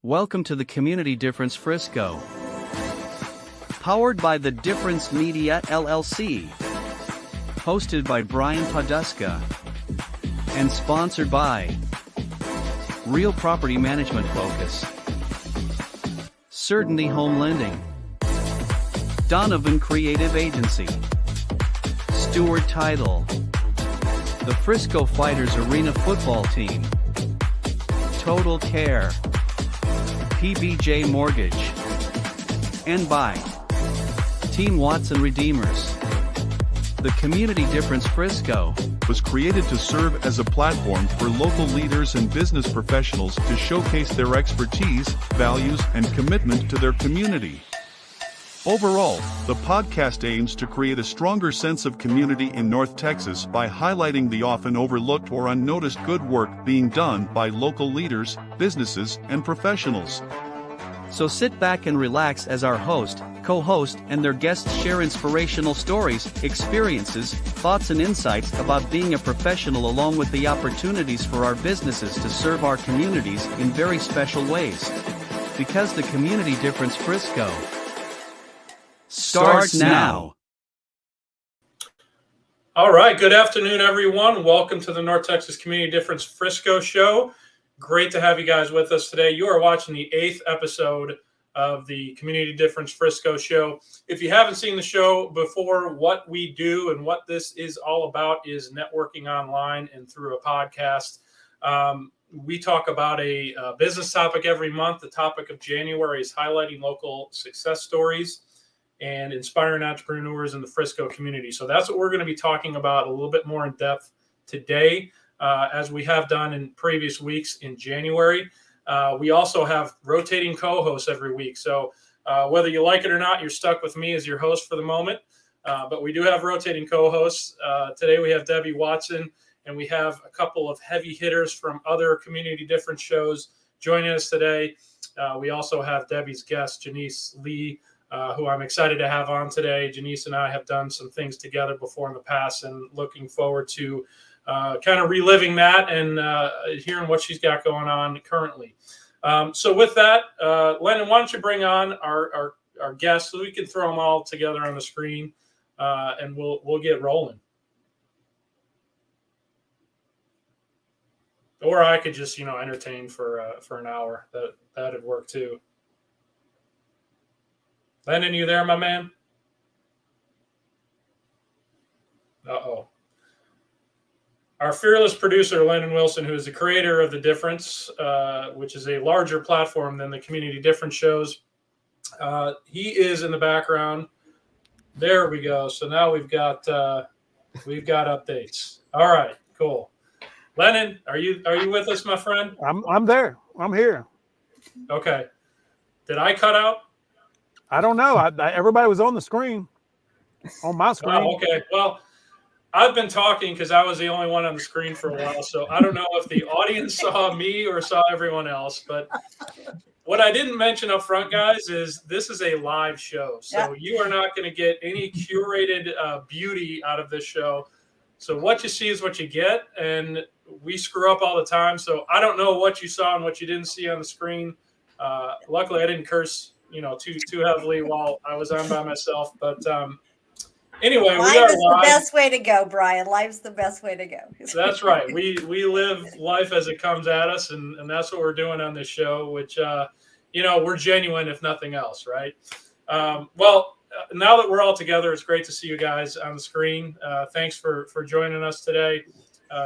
Welcome to the Community Difference Frisco. Powered by the Difference Media LLC. Hosted by Brian Poduska. And sponsored by Real Property Management Focus. Certainty Home Lending. Donovan Creative Agency. Stewart Title. The Frisco Fighters Arena Football Team. Total Care. PBJ Mortgage. And by Team Watson Redeemers. The Community Difference Frisco was created to serve as a platform for local leaders and business professionals to showcase their expertise, values, and commitment to their community. Overall, the podcast aims to create a stronger sense of community in North Texas by highlighting the often overlooked or unnoticed good work being done by local leaders, businesses, and professionals. So sit back and relax as our host, co-host, and their guests share inspirational stories, experiences, thoughts, and insights about being a professional, along with the opportunities for our businesses to serve our communities in very special ways. Because the Community Difference Frisco starts now. All right, good afternoon, everyone. Welcome to the North Texas Community Difference Frisco Show. Great to have you guys with us today. You are watching the 8th episode of the Community Difference Frisco Show. If you haven't seen the show before, what we do and what this is all about is networking online and through a podcast. We talk about a business topic every month. The topic of January is highlighting local success stories and inspiring entrepreneurs in the Frisco community. So that's what we're going to be talking about a little bit more in depth today, as we have done in previous weeks in January. We also have rotating co-hosts every week. So whether you like it or not, you're stuck with me as your host for the moment. But we do have rotating co-hosts. Today we have Debbie Watson, and we have a couple of heavy hitters from other Community Difference shows joining us today. We also have Debbie's guest, Genice Lee, who I'm excited to have on today. Genice and I have done some things together before in the past, and looking forward to kind of reliving that and hearing what she's got going on currently. So with that, Lennon, why don't you bring on our guests so we can throw them all together on the screen, and we'll get rolling. Or I could just, entertain for an hour. That'd work too. Lennon, you there, my man? Uh-oh. Our fearless producer, Lennon Wilson, who is the creator of The Difference, which is a larger platform than the Community Difference shows. He is in the background. There we go. So now we've got updates. All right, cool. Lennon, are you with us, my friend? I'm there. I'm here. Okay. Did I cut out? I don't know. Everybody was on the screen, on my screen. Oh, okay. Well, I've been talking because I was the only one on the screen for a while, so I don't know if the audience saw me or saw everyone else. But what I didn't mention up front, guys, is this is a live show, so you are not going to get any curated beauty out of this show. So what you see is what you get, and we screw up all the time. So I don't know what you saw and what you didn't see on the screen. Luckily, I didn't curse too heavily while I was on by myself. But anyway, Life is the best way to go, Brian. Life's the best way to go. That's right. We live life as it comes at us, and that's what we're doing on this show, which, we're genuine, if nothing else, right? Now that we're all together, it's great to see you guys on the screen. Thanks for joining us today.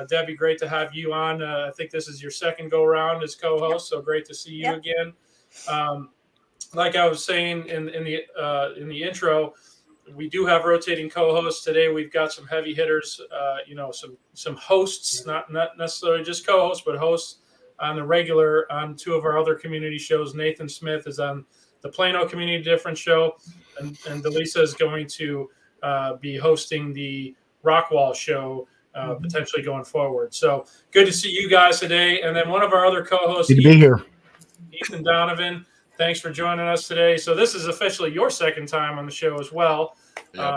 Debbie, great to have you on. I think this is your second go-around as co-host, so great to see you again. Like I was saying in the intro, we do have rotating co-hosts today. We've got some heavy hitters, some hosts, not necessarily just co-hosts, but hosts on the regular on two of our other community shows. Nathan Smith is on the Plano Community Difference show, and Delisa is going to be hosting the Rockwall show potentially going forward. So good to see you guys today. And then one of our other co-hosts, Good to be here. Ethan Donovan. Thanks for joining us today. So this is officially your second time on the show as well. Yep.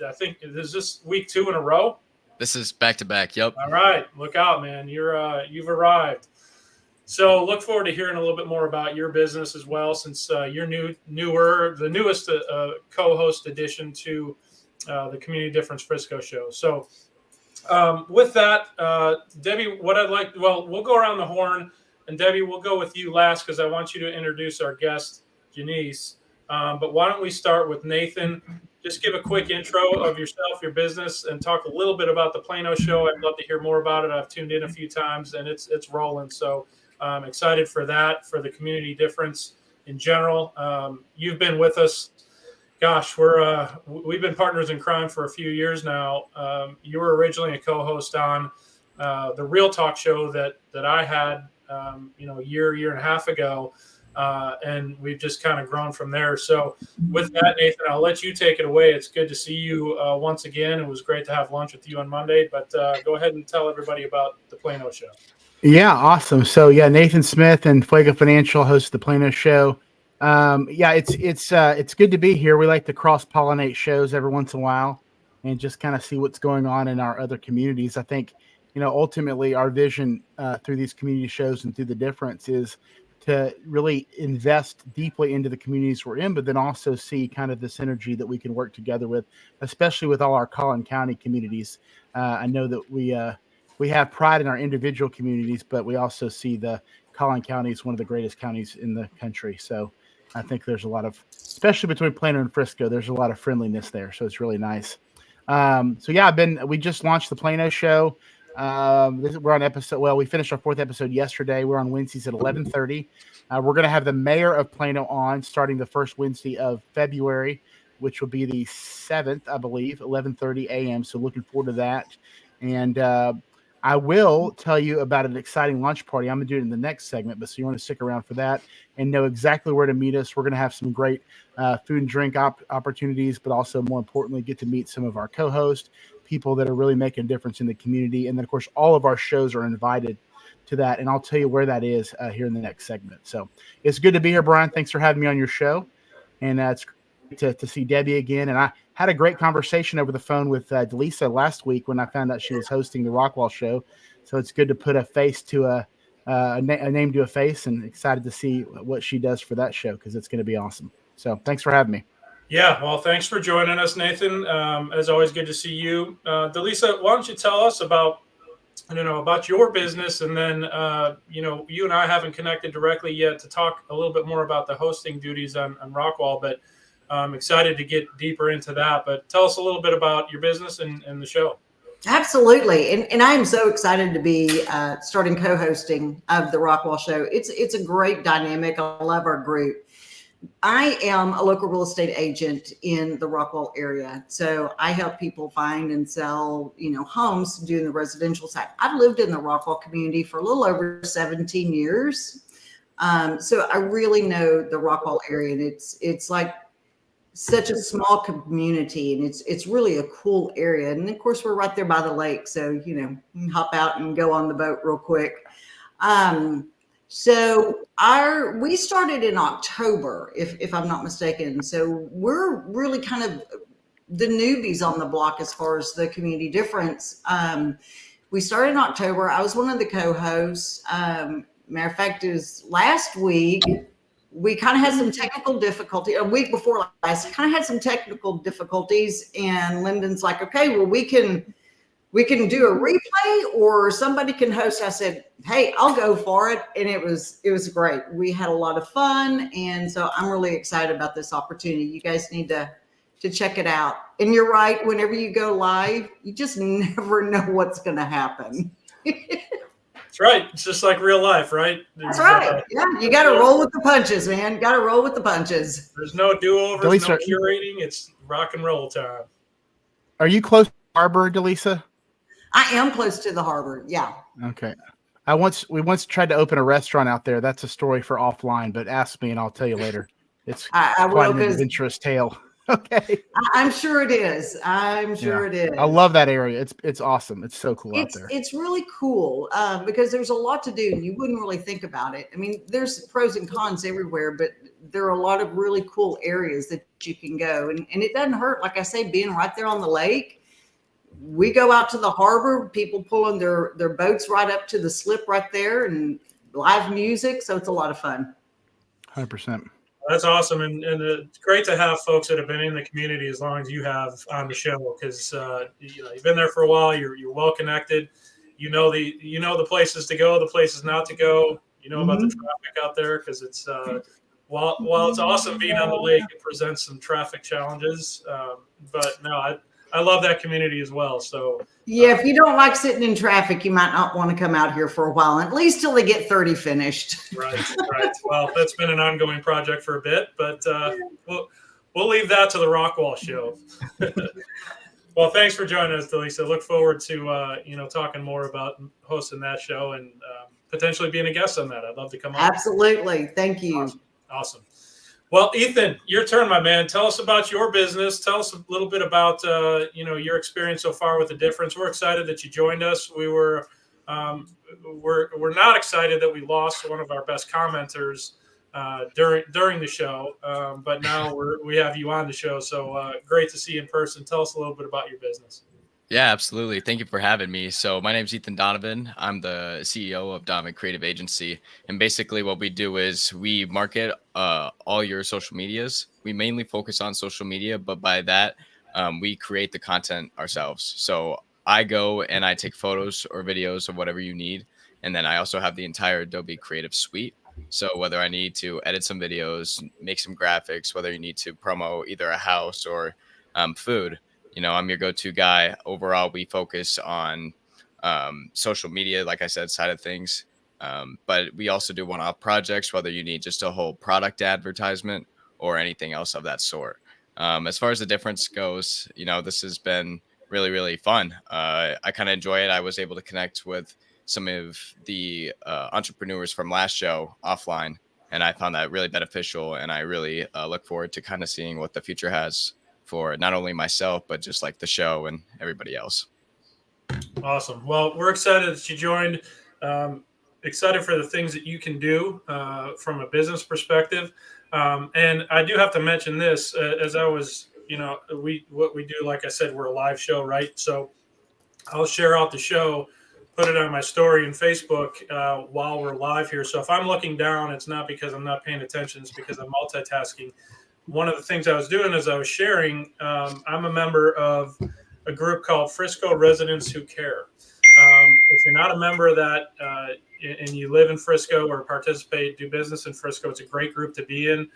I think is this week 2 in a row? This is back to back. Yep. All right, look out, man. You've arrived. So look forward to hearing a little bit more about your business as well, since you're the newest co-host addition to the Community Difference Frisco show. So with that, Debbie, we'll go around the horn, and Debbie, we'll go with you last because I want you to introduce our guest, Genice. But why don't we start with Nathan? Just give a quick intro of yourself, your business, and talk a little bit about the Plano show. I'd love to hear more about it. I've tuned in a few times, and it's rolling. So I'm excited for that, for the Community Difference in general. You've been with us. Gosh, we've been partners in crime for a few years now. You were originally a co-host on the Real Talk show that I had, a year and a half ago. And we've just kind of grown from there. So with that, Nathan, I'll let you take it away. It's good to see you once again. It was great to have lunch with you on Monday, but go ahead and tell everybody about the Plano show. Yeah, awesome. So Nathan Smith and Fuego Financial host the Plano show. It's good to be here. We like to cross-pollinate shows every once in a while and just kind of see what's going on in our other communities. I think, ultimately our vision through these community shows and through the difference is to really invest deeply into the communities we're in, but then also see kind of the synergy that we can work together with, especially with all our Collin County communities. I know that we have pride in our individual communities, but we also see the Collin County is one of the greatest counties in the country. So I think there's a lot of, especially between Plano and Frisco, there's a lot of friendliness there. So it's really nice. We just launched the Plano show. We're on episode. Well, we finished our 4th episode yesterday. We're on Wednesdays at 11:30. We're going to have the mayor of Plano on starting the first Wednesday of February, which will be the 7th, I believe, 11:30 a.m. So looking forward to that. And I will tell you about an exciting lunch party. I'm going to do it in the next segment, but so you want to stick around for that and know exactly where to meet us. We're going to have some great food and drink opportunities, but also more importantly, get to meet some of our co-hosts, people that are really making a difference in the community. And then, of course, all of our shows are invited to that. And I'll tell you where that is here in the next segment. So it's good to be here, Brian. Thanks for having me on your show. And it's great to see Debbie again. And I had a great conversation over the phone with Delisa last week when I found out she was hosting the Rockwall show. So it's good to put a face to a name to a face, and excited to see what she does for that show because it's going to be awesome. So thanks for having me. Yeah, well, thanks for joining us, Nathan. As always, good to see you. Delisa, why don't you tell us about your business, and then, you and I haven't connected directly yet to talk a little bit more about the hosting duties on Rockwall, but I'm excited to get deeper into that. But tell us a little bit about your business and the show. Absolutely. And I am so excited to be starting co-hosting of the Rockwall show. It's a great dynamic. I love our group. I am a local real estate agent in the Rockwall area. So I help people find and sell, homes doing the residential side. I've lived in the Rockwall community for a little over 17 years. So I really know the Rockwall area, and it's like such a small community, and it's really a cool area. And of course, we're right there by the lake. So, you can hop out and go on the boat real quick. So we started in October, if I'm not mistaken. So we're really kind of the newbies on the block as far as the community difference. We started in October. I was one of the co-hosts. Matter of fact, is last week we kind of had some technical difficulty. A week before last, kind of had some technical difficulties, and Lyndon's like, "Okay, well we can do a replay or somebody can host." I said, "Hey, I'll go for it." And it was great. We had a lot of fun. And so I'm really excited about this opportunity. You guys need to check it out. And you're right. Whenever you go live, you just never know what's going to happen. That's right. It's just like real life, right? That's right. Yeah. You got to roll with the punches, man. Got to roll with the punches. There's no do-overs, no curating. It's rock and roll time. Are you close to the harbor, Delisa? I am close to the harbor. Yeah. Okay. We once tried to open a restaurant out there. That's a story for offline, but ask me and I'll tell you later. It's quite an adventurous tale. Okay. I'm sure it is. I'm sure it is. I love that area. It's awesome. It's so cool out there. It's really cool because there's a lot to do, and you wouldn't really think about it. I mean, there's pros and cons everywhere, but there are a lot of really cool areas that you can go. And it doesn't hurt, like I say, being right there on the lake. We go out to the harbor, people pulling their boats right up to the slip right there. And live music. So it's a lot of fun. 100%. That's awesome, and it's great to have folks that have been in the community as long as you have on the show, because you've been there for a while. You're well connected. You know the places to go, the places not to go. You know about the traffic out there, because it's while it's awesome being on the lake, it presents some traffic challenges. But no, I love that community as well. So yeah, if you don't like sitting in traffic, you might not want to come out here for a while, at least till they get 30 finished. Right. Well, that's been an ongoing project for a bit, but we'll leave that to the Rockwall show. Well, thanks for joining us, Delisa. Look forward to talking more about hosting that show and potentially being a guest on that. I'd love to come on. Absolutely. Thank you. Awesome. Well, Ethan, your turn, my man. Tell us about your business. Tell us a little bit about your experience so far with the difference. We're excited that you joined us. We're not excited that we lost one of our best commenters during the show, but now we have you on the show. So great to see you in person. Tell us a little bit about your business. Yeah, absolutely. Thank you for having me. So my name is Ethan Donovan. I'm the CEO of Donovan Creative Agency. And basically what we do is we market all your social medias. We mainly focus on social media, but by that, we create the content ourselves. So I go and I take photos or videos of whatever you need. And then I also have the entire Adobe Creative Suite. So whether I need to edit some videos, make some graphics, whether you need to promo either a house or food, I'm your go-to guy. Overall, we focus on social media, like I said, side of things. But we also do one-off projects, whether you need just a whole product advertisement or anything else of that sort. As far as the difference goes, this has been really, really fun. I kind of enjoy it. I was able to connect with some of the entrepreneurs from last show offline, and I found that really beneficial. And I really look forward to kind of seeing what the future has for not only myself, but just like the show and everybody else. Awesome. Well, we're excited that you joined. Excited for the things that you can do from a business perspective. And I do have to mention this as I was, what we do, like I said, we're a live show, right? So I'll share out the show, put it on my story in Facebook while we're live here. So if I'm looking down, it's not because I'm not paying attention, it's because I'm multitasking. One of the things I was doing is I was sharing, I'm a member of a group called Frisco Residents Who Care. If you're not a member of that and you live in Frisco or participate, do business in Frisco, it's a great group to be in.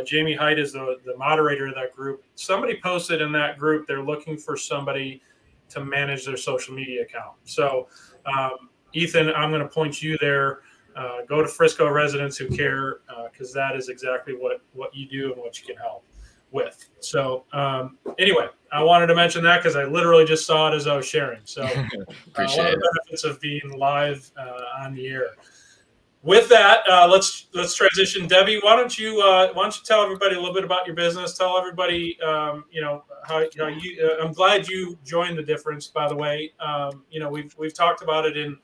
Jamie Height is the moderator of that group. Somebody posted in that group, they're looking for somebody to manage their social media account. So, Ethan, I'm going to point you there. Go to Frisco Residents Who Care, because that is exactly what you do and what you can help with. So anyway, I wanted to mention that because I literally just saw it as I was sharing. So one of the benefits of being live on the air. With that, let's transition. Debbie, why don't you tell everybody a little bit about your business? Tell everybody, how you. I'm glad you joined the difference. By the way, we've talked about it in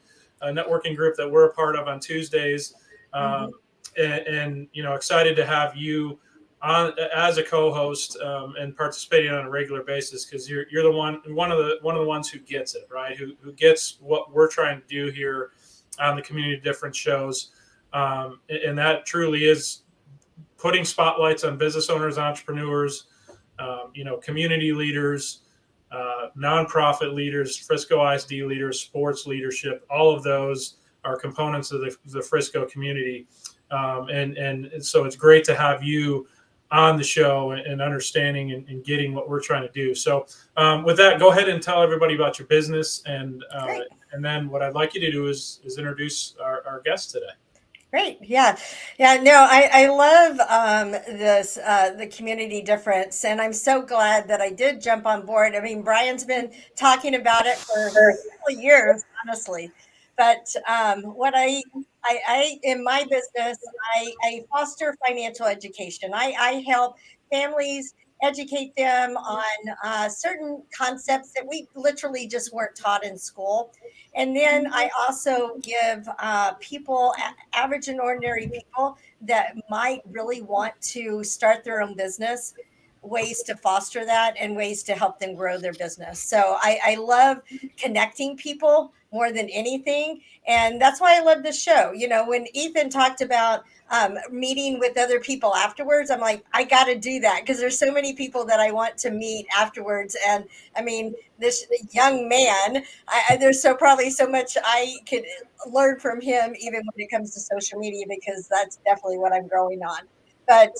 a networking group that we're a part of on Tuesdays, and excited to have you on as a co-host and participating on a regular basis, because you're the one of the ones who gets it, right? Who gets what we're trying to do here on the Community Difference shows, and that truly is putting spotlights on business owners, entrepreneurs, community leaders, nonprofit leaders, Frisco ISD leaders, sports leadership. All of those are components of the Frisco community, and so it's great to have you on the show and understanding and getting what we're trying to do. So with that, go ahead and tell everybody about your business, and then what I'd like you to do is introduce our guest today. Great. Yeah. No, I love this, the community difference. And I'm so glad that I did jump on board. I mean, Brian's been talking about it for several years, honestly. But what I in my business, I foster financial education. I help families educate them on certain concepts that we literally just weren't taught in school. And then I also give people, average and ordinary people that might really want to start their own business, ways to foster that and ways to help them grow their business. So I love connecting people more than anything. And that's why I love this show. You know, when Ethan talked about meeting with other people afterwards, I'm like, I got to do that because there's so many people that I want to meet afterwards. And I mean, this young man, there's probably so much I could learn from him, even when it comes to social media, because that's definitely what I'm growing on. But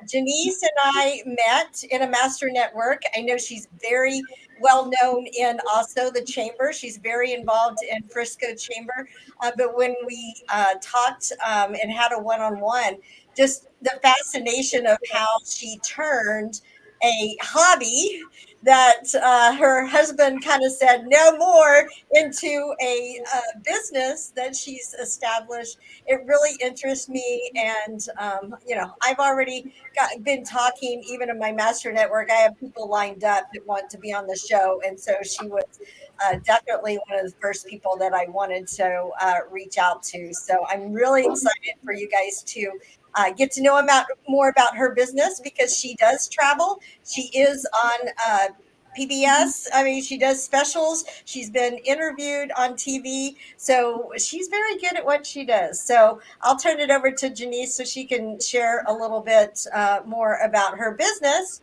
Genice and I met in a master network. I know she's very well known in also the chamber. She's very involved in Frisco Chamber. But when we talked and had a one-on-one, just the fascination of how she turned a hobby that her husband kind of said no more into a business that she's established. It really interests me. And, you know, I've already been talking, even in my master network, I have people lined up that want to be on the show. And so she was definitely one of the first people that I wanted to reach out to. So I'm really excited for you guys to get to know more about her business, because she does travel. She is on PBS. I mean, she does specials. She's been interviewed on TV. So she's very good at what she does. So I'll turn it over to Genice so she can share a little bit more about her business.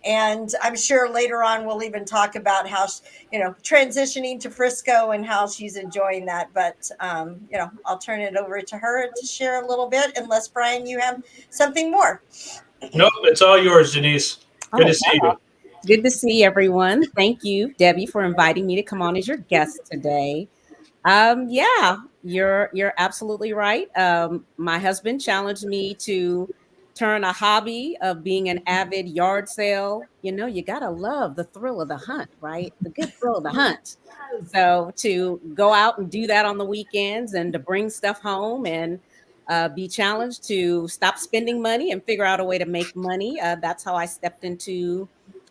And I'm sure later on we'll even talk about how, you know, transitioning to Frisco and how she's enjoying that. But, you know, I'll turn it over to her to share a little bit, unless, Brian, you have something more. Nope, it's all yours, Genice. Good to see you. Good to see everyone. Thank you, Debbie, for inviting me to come on as your guest today. Yeah, you're absolutely right. My husband challenged me to turn a hobby of being an avid yard sale. You know, you gotta love the thrill of the hunt, right? The good thrill of the hunt. So to go out and do that on the weekends and to bring stuff home and be challenged to stop spending money and figure out a way to make money. That's how I stepped into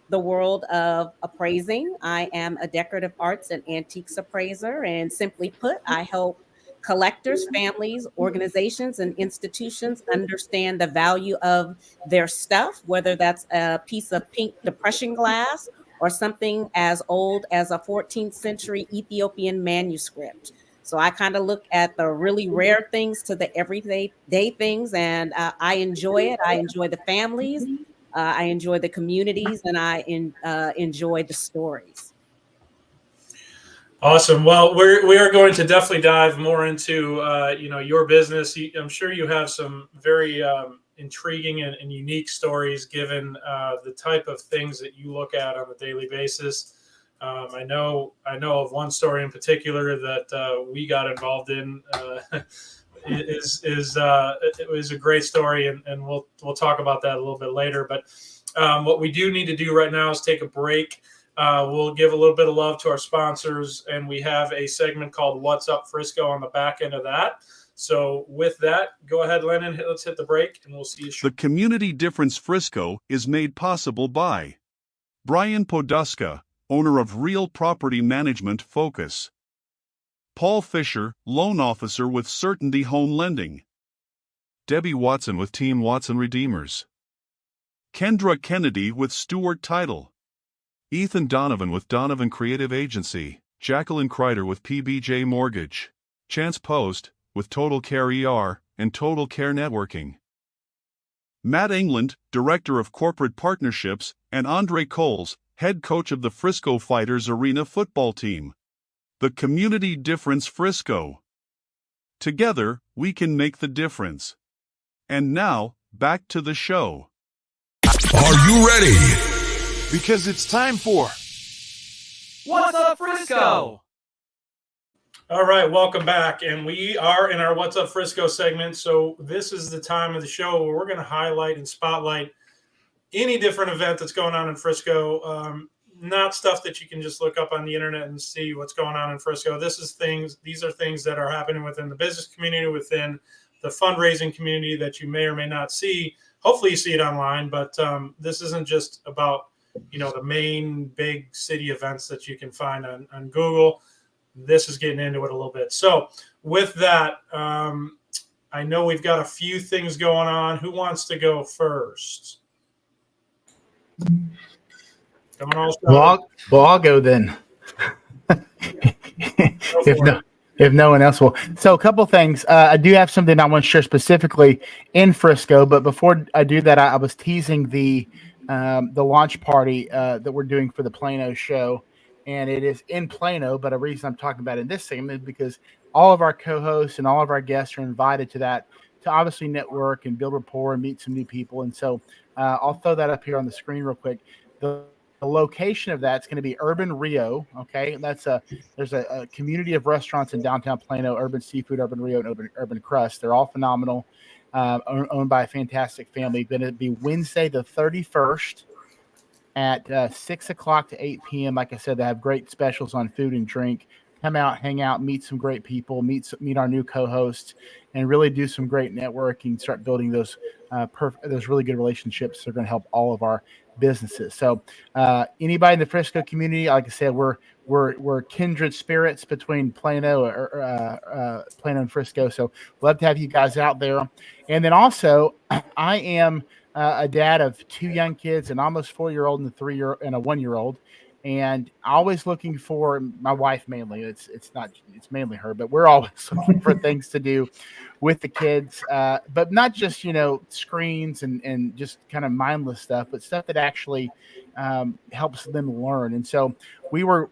the world of appraising. I am a decorative arts and antiques appraiser, and simply put, I help collectors, families, organizations, and institutions understand the value of their stuff, whether that's a piece of pink depression glass or something as old as a 14th century Ethiopian manuscript. So I kind of look at the really rare things to the everyday things, and I enjoy it. I enjoy the families, I enjoy the communities, and I enjoy the stories. Awesome. Well, we are going to definitely dive more into you know, your business. I'm sure you have some very intriguing and unique stories, given the type of things that you look at on a daily basis. I know of one story in particular that we got involved in. It was a great story, and we'll talk about that a little bit later. But what we do need to do right now is take a break. We'll give a little bit of love to our sponsors, and we have a segment called What's Up Frisco on the back end of that. So with that, go ahead, Lennon, let's hit the break, and we'll see you shortly. The Community Difference Frisco is made possible by Brian Poduska, owner of Real Property Management Focus; Paul Fisher, loan officer with Certainty Home Lending; Debbie Watson with Team Watson Redeemers; Kendra Kennedy with Stewart Title; Ethan Donovan with Donovan Creative Agency; Jacqueline Kreider with PBJ Mortgage; Chance Post with Total Care ER and Total Care Networking; Matt England, Director of Corporate Partnerships, and Andre Coles, head coach of the Frisco Fighters Arena football team. The Community Difference Frisco. Together, we can make the difference. And now, back to the show. Are you ready? Because it's time for What's Up Frisco? All right, welcome back. And we are in our What's Up Frisco segment. So this is the time of the show where we're going to highlight and spotlight any different event that's going on in Frisco. Not stuff that you can just look up on the internet and see what's going on in Frisco. These are things that are happening within the business community, within the fundraising community that you may or may not see. Hopefully you see it online, but this isn't just about, you know, the main big city events that you can find on Google. This is getting into it a little bit. So with that, I know we've got a few things going on. Who wants to go first? Well, I'll go then. if no, if no one else will. So a couple things. I do have something I want to share specifically in Frisco, but before I do that, I was teasing the launch party that we're doing for the Plano show, and it is in Plano. But a reason I'm talking about it in this segment is because all of our co-hosts and all of our guests are invited to that to obviously network and build rapport and meet some new people. And so I'll throw that up here on the screen real quick. The location of that's going to be Urban Rio. Okay, there's a community of restaurants in downtown Plano: Urban Seafood, Urban Rio, and Urban Crust. They're all phenomenal, owned by a fantastic family. Going to be Wednesday the 31st at 6 o'clock to 8 p.m. Like I said, they have great specials on food and drink. Come out, hang out, meet some great people, meet our new co-hosts, and really do some great networking. Start building those really good relationships that are going to help all of our businesses. So anybody in the Frisco community, like I said, we're kindred spirits between Plano and Frisco. So love to have you guys out there. And then also, I am a dad of 2 young kids, an almost 4-year-old and a 3-year and a 1-year-old. And always looking for my wife mainly. It's mainly her, but we're always looking for things to do with the kids, but not just screens and just kind of mindless stuff, but stuff that actually helps them learn. And so we were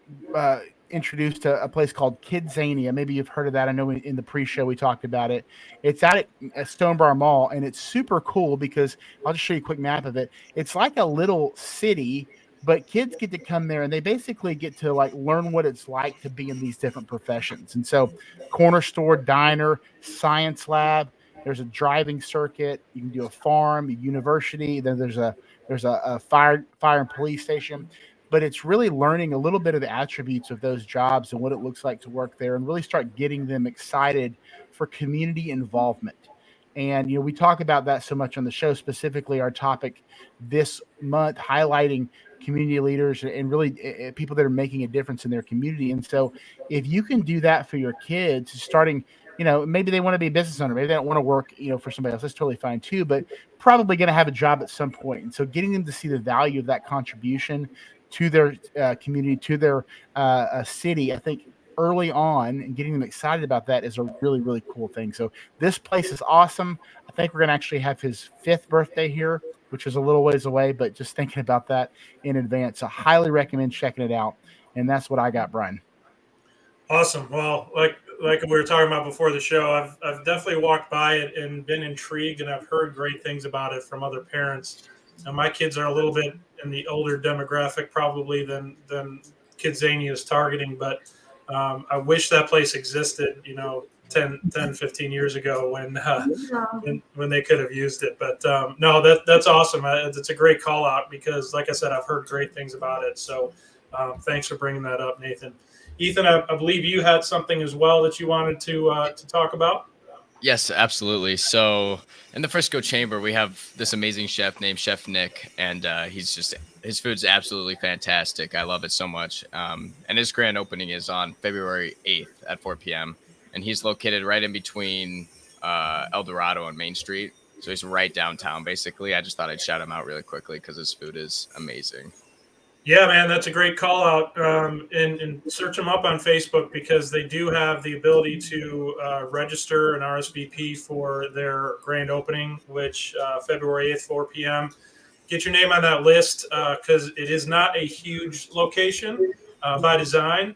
introduced to a place called Kidzania. Maybe you've heard of that. I know in the pre-show we talked about it. It's out at Stonebar Mall, and it's super cool because I'll just show you a quick map of it. It's like a little city, but kids get to come there and they basically get to learn what it's like to be in these different professions. And so corner store, diner, science lab, there's a driving circuit. You can do a farm, a university. Then there's a fire and police station, but it's really learning a little bit of the attributes of those jobs and what it looks like to work there and really start getting them excited for community involvement. And, we talk about that so much on the show, specifically our topic this month, highlighting community leaders and really people that are making a difference in their community. And so if you can do that for your kids starting, maybe they want to be a business owner, maybe they don't want to work, for somebody else. That's totally fine too, but probably going to have a job at some point. And so getting them to see the value of that contribution to their community, to their city, I think early on, and getting them excited about that is a really, really cool thing. So this place is awesome. I think we're going to actually have his 5th birthday here, which is a little ways away, but just thinking about that in advance. So highly recommend checking it out. And that's what I got, Brian. Awesome. Well, like we were talking about before the show, I've definitely walked by it and been intrigued, and I've heard great things about it from other parents. Now, my kids are a little bit in the older demographic probably than Kidzania is targeting, but I wish that place existed, 10, 15 years ago when they could have used it. But no, that's awesome. It's a great call out because, like I said, I've heard great things about it. So thanks for bringing that up, Nathan. Ethan, I believe you had something as well that you wanted to talk about. Yes, absolutely. So in the Frisco Chamber, we have this amazing chef named Chef Nick, and his food's absolutely fantastic. I love it so much. And his grand opening is on February 8th at 4 p.m. And he's located right in between El Dorado and Main Street. So he's right downtown, basically. I just thought I'd shout him out really quickly because his food is amazing. Yeah, man, that's a great call out. And search them up on Facebook because they do have the ability to register an RSVP for their grand opening, which February 8th, 4 p.m. Get your name on that list because it is not a huge location by design,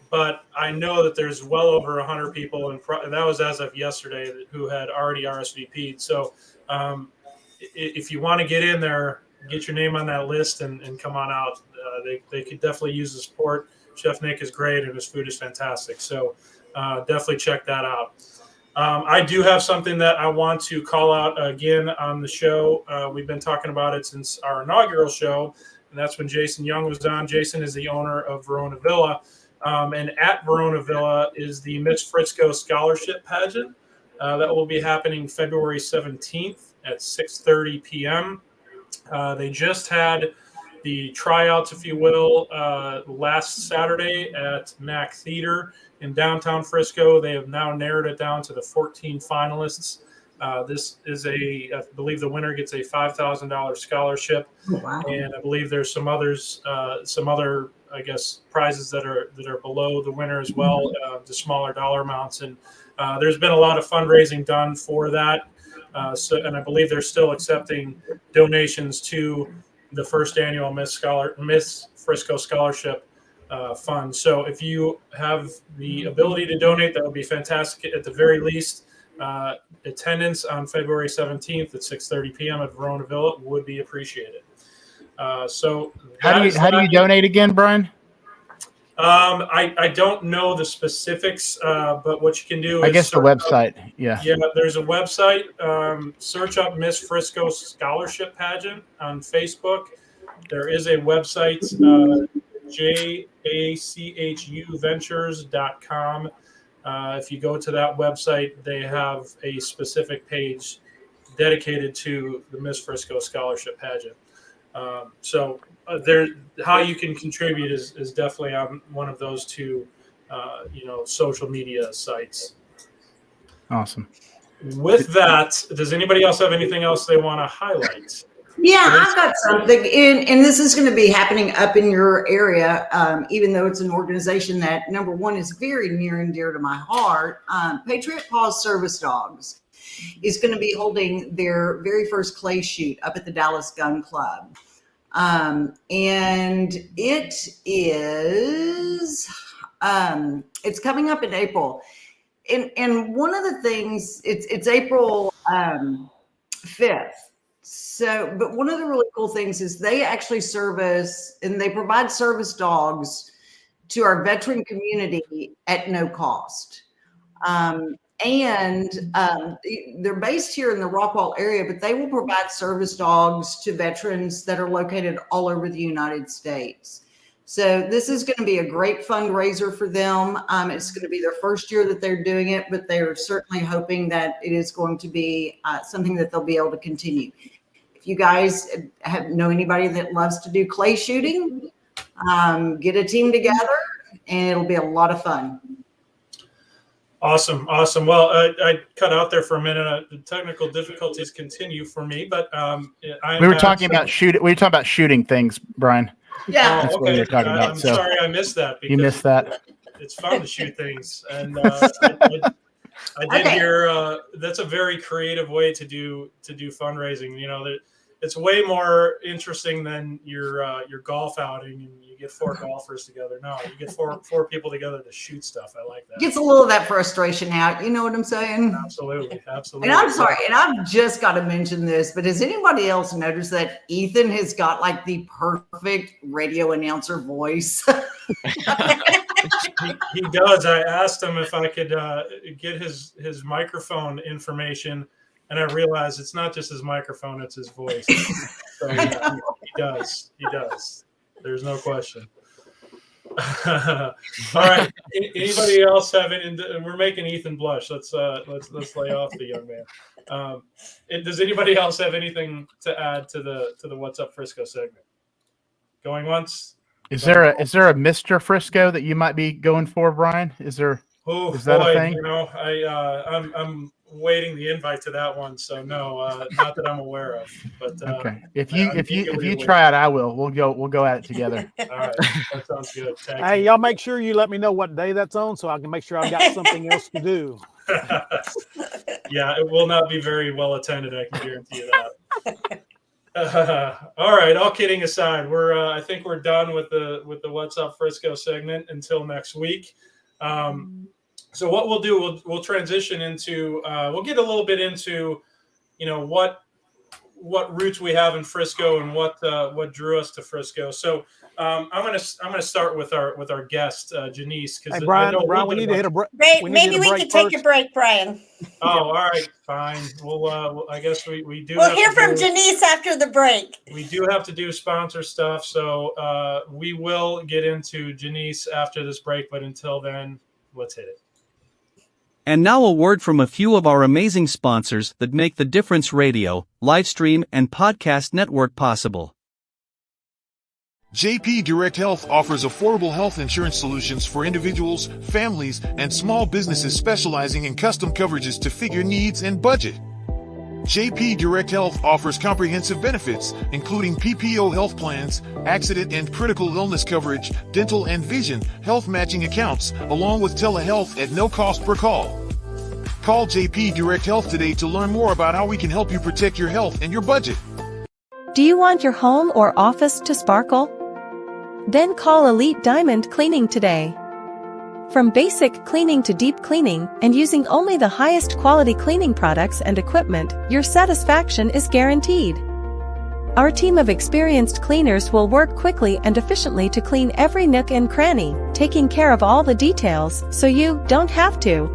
but I know that there's well over 100 people, and that was as of yesterday, who had already RSVP'd. So if you want to get in there, get your name on that list and come on out. They could definitely use the support. Chef Nick is great and his food is fantastic. So definitely check that out. I do have something that I want to call out again on the show. We've been talking about it since our inaugural show, and that's when Jason Young was on. Jason is the owner of Verona Villa. And at Verona Villa is the Miss Frisco Scholarship Pageant. That will be happening February 17th at 6:30 p.m. They just had the tryouts, if you will, last Saturday at Mac Theater in downtown Frisco. They have now narrowed it down to the 14 finalists. This is I believe the winner gets a $5,000 scholarship. Wow. And I believe there's some other, I guess, prizes that are below the winner as well, the smaller dollar amounts. And there's been a lot of fundraising done for that. And I believe they're still accepting donations to the first annual Miss Frisco Scholarship Fund. So if you have the ability to donate, that would be fantastic. At the very least, attendance on February 17th at 6:30 p.m. at Verona Villa would be appreciated. So how do you donate again, Brian? I don't know the specifics, but what you can do is I guess the website. Yeah, there's a website. Search up Miss Frisco Scholarship Pageant on Facebook. There is a website, jachuventures.com. If you go to that website, they have a specific page dedicated to the Miss Frisco Scholarship Pageant. So how you can contribute is definitely on one of those two, social media sites. Awesome. With that, does anybody else have anything else they want to highlight? Yeah, I've got something, and this is going to be happening up in your area, even though it's an organization that, number one, is very near and dear to my heart. Patriot Paws Service Dogs is going to be holding their very first clay shoot up at the Dallas Gun Club. And it is, it's coming up in April. And one of the things, it's April 5th. So, but one of the really cool things is they actually service and they provide service dogs to our veteran community at no cost. And they're based here in the Rockwall area, but they will provide service dogs to veterans that are located all over the United States. So this is going to be a great fundraiser for them. It's going to be their first year that they're doing it, but they're certainly hoping that it is going to be something that they'll be able to continue. If you guys know anybody that loves to do clay shooting, get a team together and it'll be a lot of fun. Awesome. Well, I cut out there for a minute. The technical difficulties continue for me, but we were talking about shooting things, Brian. Yeah. That's what we were talking about. I'm sorry I missed that. You missed that. It's fun to shoot things, and I did hear that's a very creative way to do fundraising. It's way more interesting than your golf outing, and you get 4 golfers together. No, you get four people together to shoot stuff. I like that. Gets a little of that frustration out. You know what I'm saying? Absolutely. And I'm sorry, and I've just got to mention this, but has anybody else noticed that Ethan has got like the perfect radio announcer voice? He does. I asked him if I could get his microphone information. And I realized it's not just his microphone, it's his voice. So yeah, he does. There's no question. All right. Anybody else have any? We're making Ethan blush. Let's lay off the young man. Does anybody else have anything to add to the What's Up Frisco segment? Going once? Is there a Mr. Frisco that you might be going for, Brian? Is that a thing? I'm waiting the invite to that one, so no, not that I'm aware of. But okay, if you try it, I will. We'll go at it together. All right, that sounds good. Hey, y'all make sure you let me know what day that's on, so I can make sure I've got something else to do. Yeah, it will not be very well attended. I can guarantee you that. All right. All kidding aside, I think we're done with the What's Up Frisco segment until next week. So what we'll do, we'll transition into, we'll get a little bit into, what roots we have in Frisco and what drew us to Frisco. So I'm gonna start with our guest Genice. Hey, Brian, we need to hit a break. Maybe we can take a break, Brian. Oh, all right, fine. We'll I guess we do. We'll hear from Genice after the break. We do have to do sponsor stuff, so we will get into Genice after this break. But until then, let's hit it. And now a word from a few of our amazing sponsors that make the Difference Radio, live stream, and podcast network possible. JP Direct Health offers affordable health insurance solutions for individuals, families, and small businesses specializing in custom coverages to fit your needs and budget. JP Direct Health offers comprehensive benefits, including PPO health plans, accident and critical illness coverage, dental and vision, health matching accounts, along with telehealth at no cost per call. Call JP Direct Health today to learn more about how we can help you protect your health and your budget. Do you want your home or office to sparkle? Then call Elite Diamond Cleaning today. From basic cleaning to deep cleaning and using only the highest quality cleaning products and equipment, your satisfaction is guaranteed. Our team of experienced cleaners will work quickly and efficiently to clean every nook and cranny, taking care of all the details so you don't have to.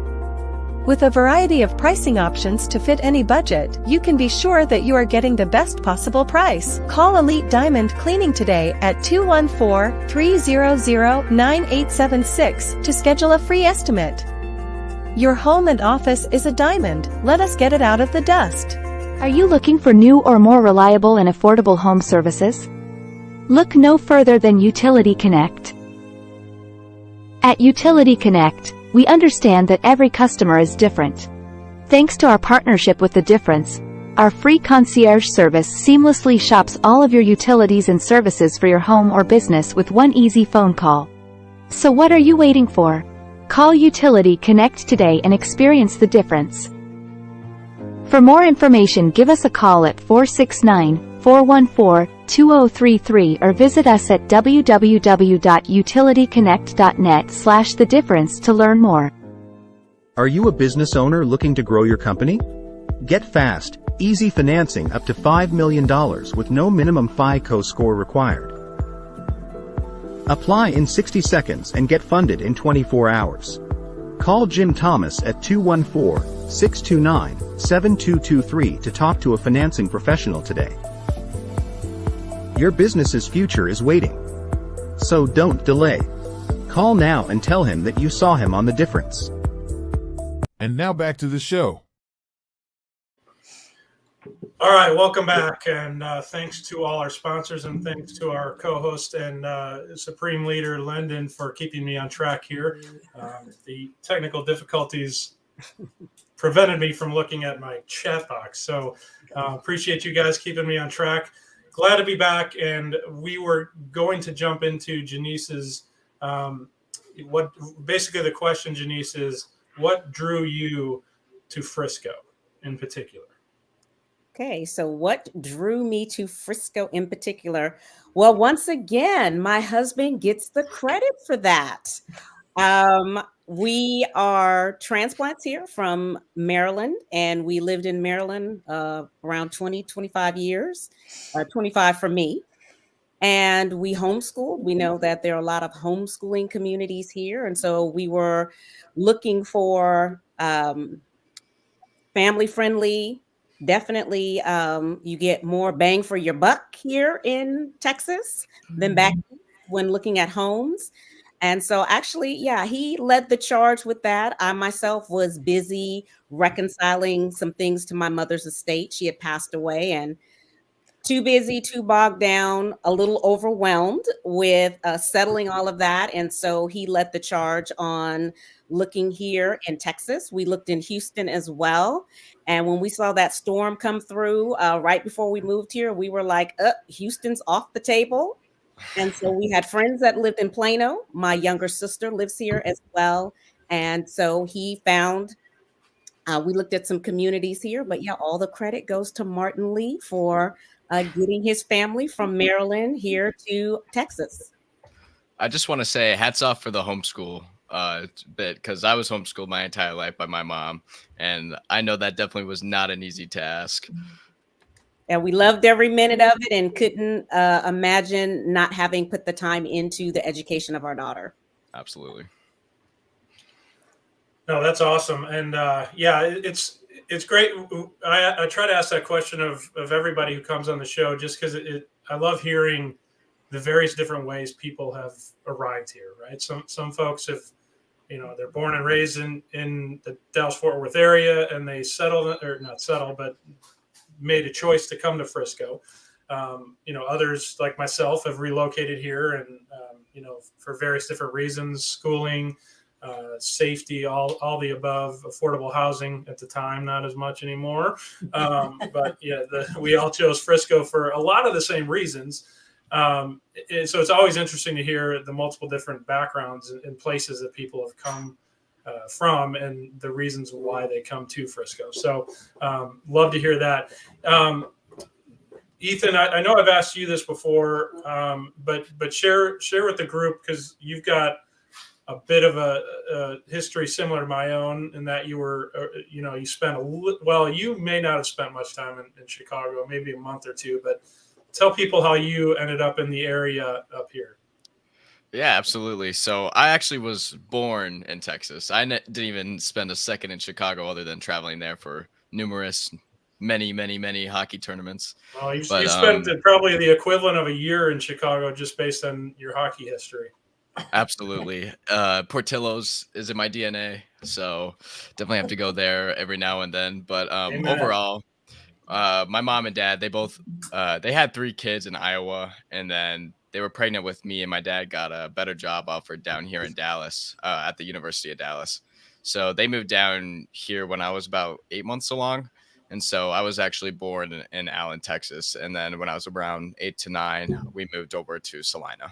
With a variety of pricing options to fit any budget, you can be sure that you are getting the best possible price. Call Elite Diamond Cleaning today at 214-300-9876 to schedule a free estimate. Your home and office is a diamond. Let us get it out of the dust. Are you looking for new or more reliable and affordable home services? Look no further than Utility Connect. At Utility Connect, we understand that every customer is different. Thanks to our partnership with The Difference, our free concierge service seamlessly shops all of your utilities and services for your home or business with one easy phone call. So what are you waiting for? Call Utility Connect today and experience the difference. For more information, give us a call at 469-414-2033 or visit us at www.utilityconnect.net/thedifference to learn more. Are you a business owner looking to grow your company? Get fast, easy financing up to $5 million with no minimum FICO score required. Apply in 60 seconds and get funded in 24 hours. Call Jim Thomas at 214-629-7223 to talk to a financing professional today. Your business's future is waiting. So don't delay. Call now and tell him that you saw him on The Difference. And now back to the show. All right, welcome back, and thanks to all our sponsors, and thanks to our co-host and Supreme Leader Lyndon for keeping me on track here. The technical difficulties prevented me from looking at my chat box, so appreciate you guys keeping me on track. Glad to be back, and we were going to jump into Genice's. Basically the question, Genice, is what drew you to Frisco in particular? Okay, so what drew me to Frisco in particular? Well, once again, my husband gets the credit for that. We are transplants here from Maryland, and we lived in Maryland around 25 years, 25 for me. And we homeschooled. We know that there are a lot of homeschooling communities here. And so we were looking for family-friendly. Definitely, you get more bang for your buck here in Texas than back when looking at homes. And so actually, yeah, he led the charge with that. I myself was busy reconciling some things to my mother's estate. She had passed away, and too busy, too bogged down, a little overwhelmed with settling all of that. And so he led the charge on looking here in Texas. We looked in Houston as well. And when we saw that storm come through right before we moved here, we were like, Houston's off the table. And so we had friends that lived in Plano. My younger sister lives here as well. And so he found, we looked at some communities here, but yeah, all the credit goes to Martin Lee for getting his family from Maryland here to Texas. I just want to say hats off for the homeschool bit, because I was homeschooled my entire life by my mom, and I know that definitely was not an easy task. And we loved every minute of it and couldn't imagine not having put the time into the education of our daughter. Absolutely. No, that's awesome. And yeah, it's great. I try to ask that question of everybody who comes on the show, just because I love hearing the various different ways people have arrived here, right? Some folks have, they're born and raised in the Dallas-Fort Worth area, and they but made a choice to come to Frisco. Others like myself have relocated here and, for various different reasons, schooling, safety, all the above, affordable housing at the time, not as much anymore. But yeah, we all chose Frisco for a lot of the same reasons. So it's always interesting to hear the multiple different backgrounds and places that people have come from and the reasons why they come to Frisco. So love to hear that. Ethan, I know I've asked you this before, but share with the group, because you've got a bit of a history similar to my own in that you were, you spent you may not have spent much time in Chicago, maybe a month or two, but tell people how you ended up in the area up here. Yeah, absolutely. So I actually was born in Texas. I didn't even spend a second in Chicago other than traveling there for many hockey tournaments. Well, you spent probably the equivalent of a year in Chicago just based on your hockey history. Absolutely. Portillo's is in my DNA, so definitely have to go there every now and then. But overall, my mom and dad, they had 3 kids in Iowa, and then they were pregnant with me, and my dad got a better job offered down here in Dallas, at the University of Dallas. So they moved down here when I was about 8 months along. And so I was actually born in Allen, Texas. And then when I was around 8 to 9, we moved over to Salina.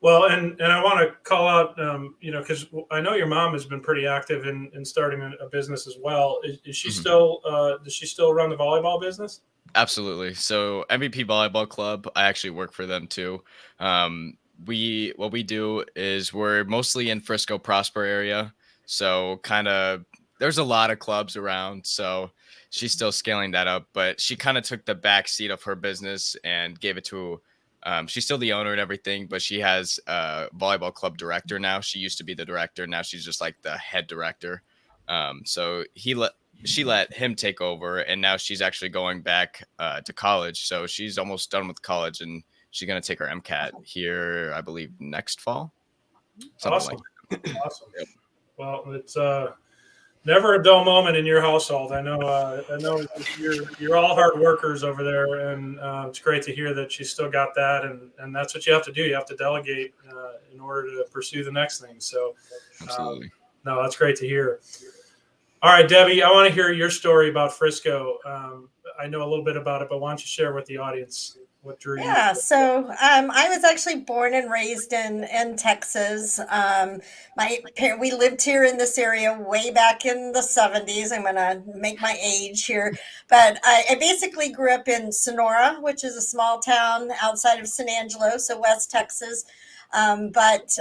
Well, and I want to call out, because I know your mom has been pretty active in starting a business as well. Is she still, does she still run the volleyball business? Absolutely. So MVP Volleyball Club, I actually work for them too. What we do is we're mostly in Frisco Prosper area. So there's a lot of clubs around. So she's still scaling that up, but she kind of took the back seat of her business and gave it to she's still the owner and everything, but she has a volleyball club director now. She used to be the director. Now she's just like the head director. So she let him take over, and now she's actually going back to college. So she's almost done with college, and she's going to take her MCAT here, I believe, next fall. Awesome. Awesome. Yep. Well, it's never a dull moment in your household. I know you're all hard workers over there, and it's great to hear that she's still got that, and that's what you have to do. You have to delegate in order to pursue the next thing. So, absolutely. No, that's great to hear. All right, Debbie, I want to hear your story about Frisco. I know a little bit about it, but why don't you share with the audience what drew you? Yeah, so I was actually born and raised in Texas. We lived here in this area way back in the 70s. I'm going to make my age here. But I basically grew up in Sonora, which is a small town outside of San Angelo, so West Texas. But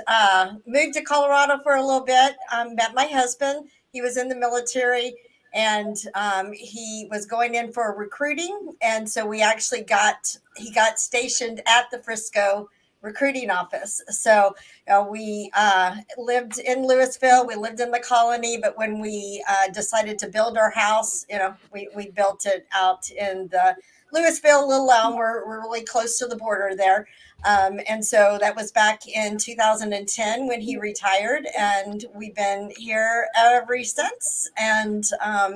moved to Colorado for a little bit, met my husband. He was in the military, and he was going in for recruiting. And so he got stationed at the Frisco recruiting office. So we lived in Louisville. We lived in the colony. But when we decided to build our house, we built it out in the Louisville, Little Elm. We're really close to the border there. And so that was back in 2010 when he retired, and we've been here ever since, and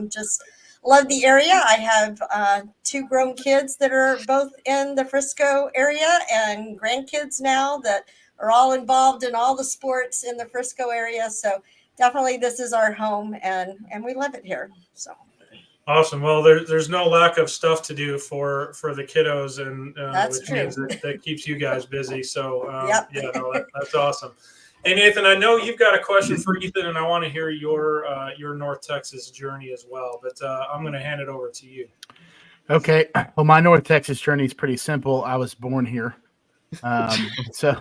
just love the area. I have 2 grown kids that are both in the Frisco area, and grandkids now that are all involved in all the sports in the Frisco area. So definitely this is our home, and we love it here. So. Awesome. Well, there's no lack of stuff to do for the kiddos, and that's which true. means that keeps you guys busy. So yep. Yeah, no, that's awesome. Hey, Nathan, I know you've got a question for Ethan, and I want to hear your North Texas journey as well. But I'm going to hand it over to you. Okay. Well, my North Texas journey is pretty simple. I was born here, so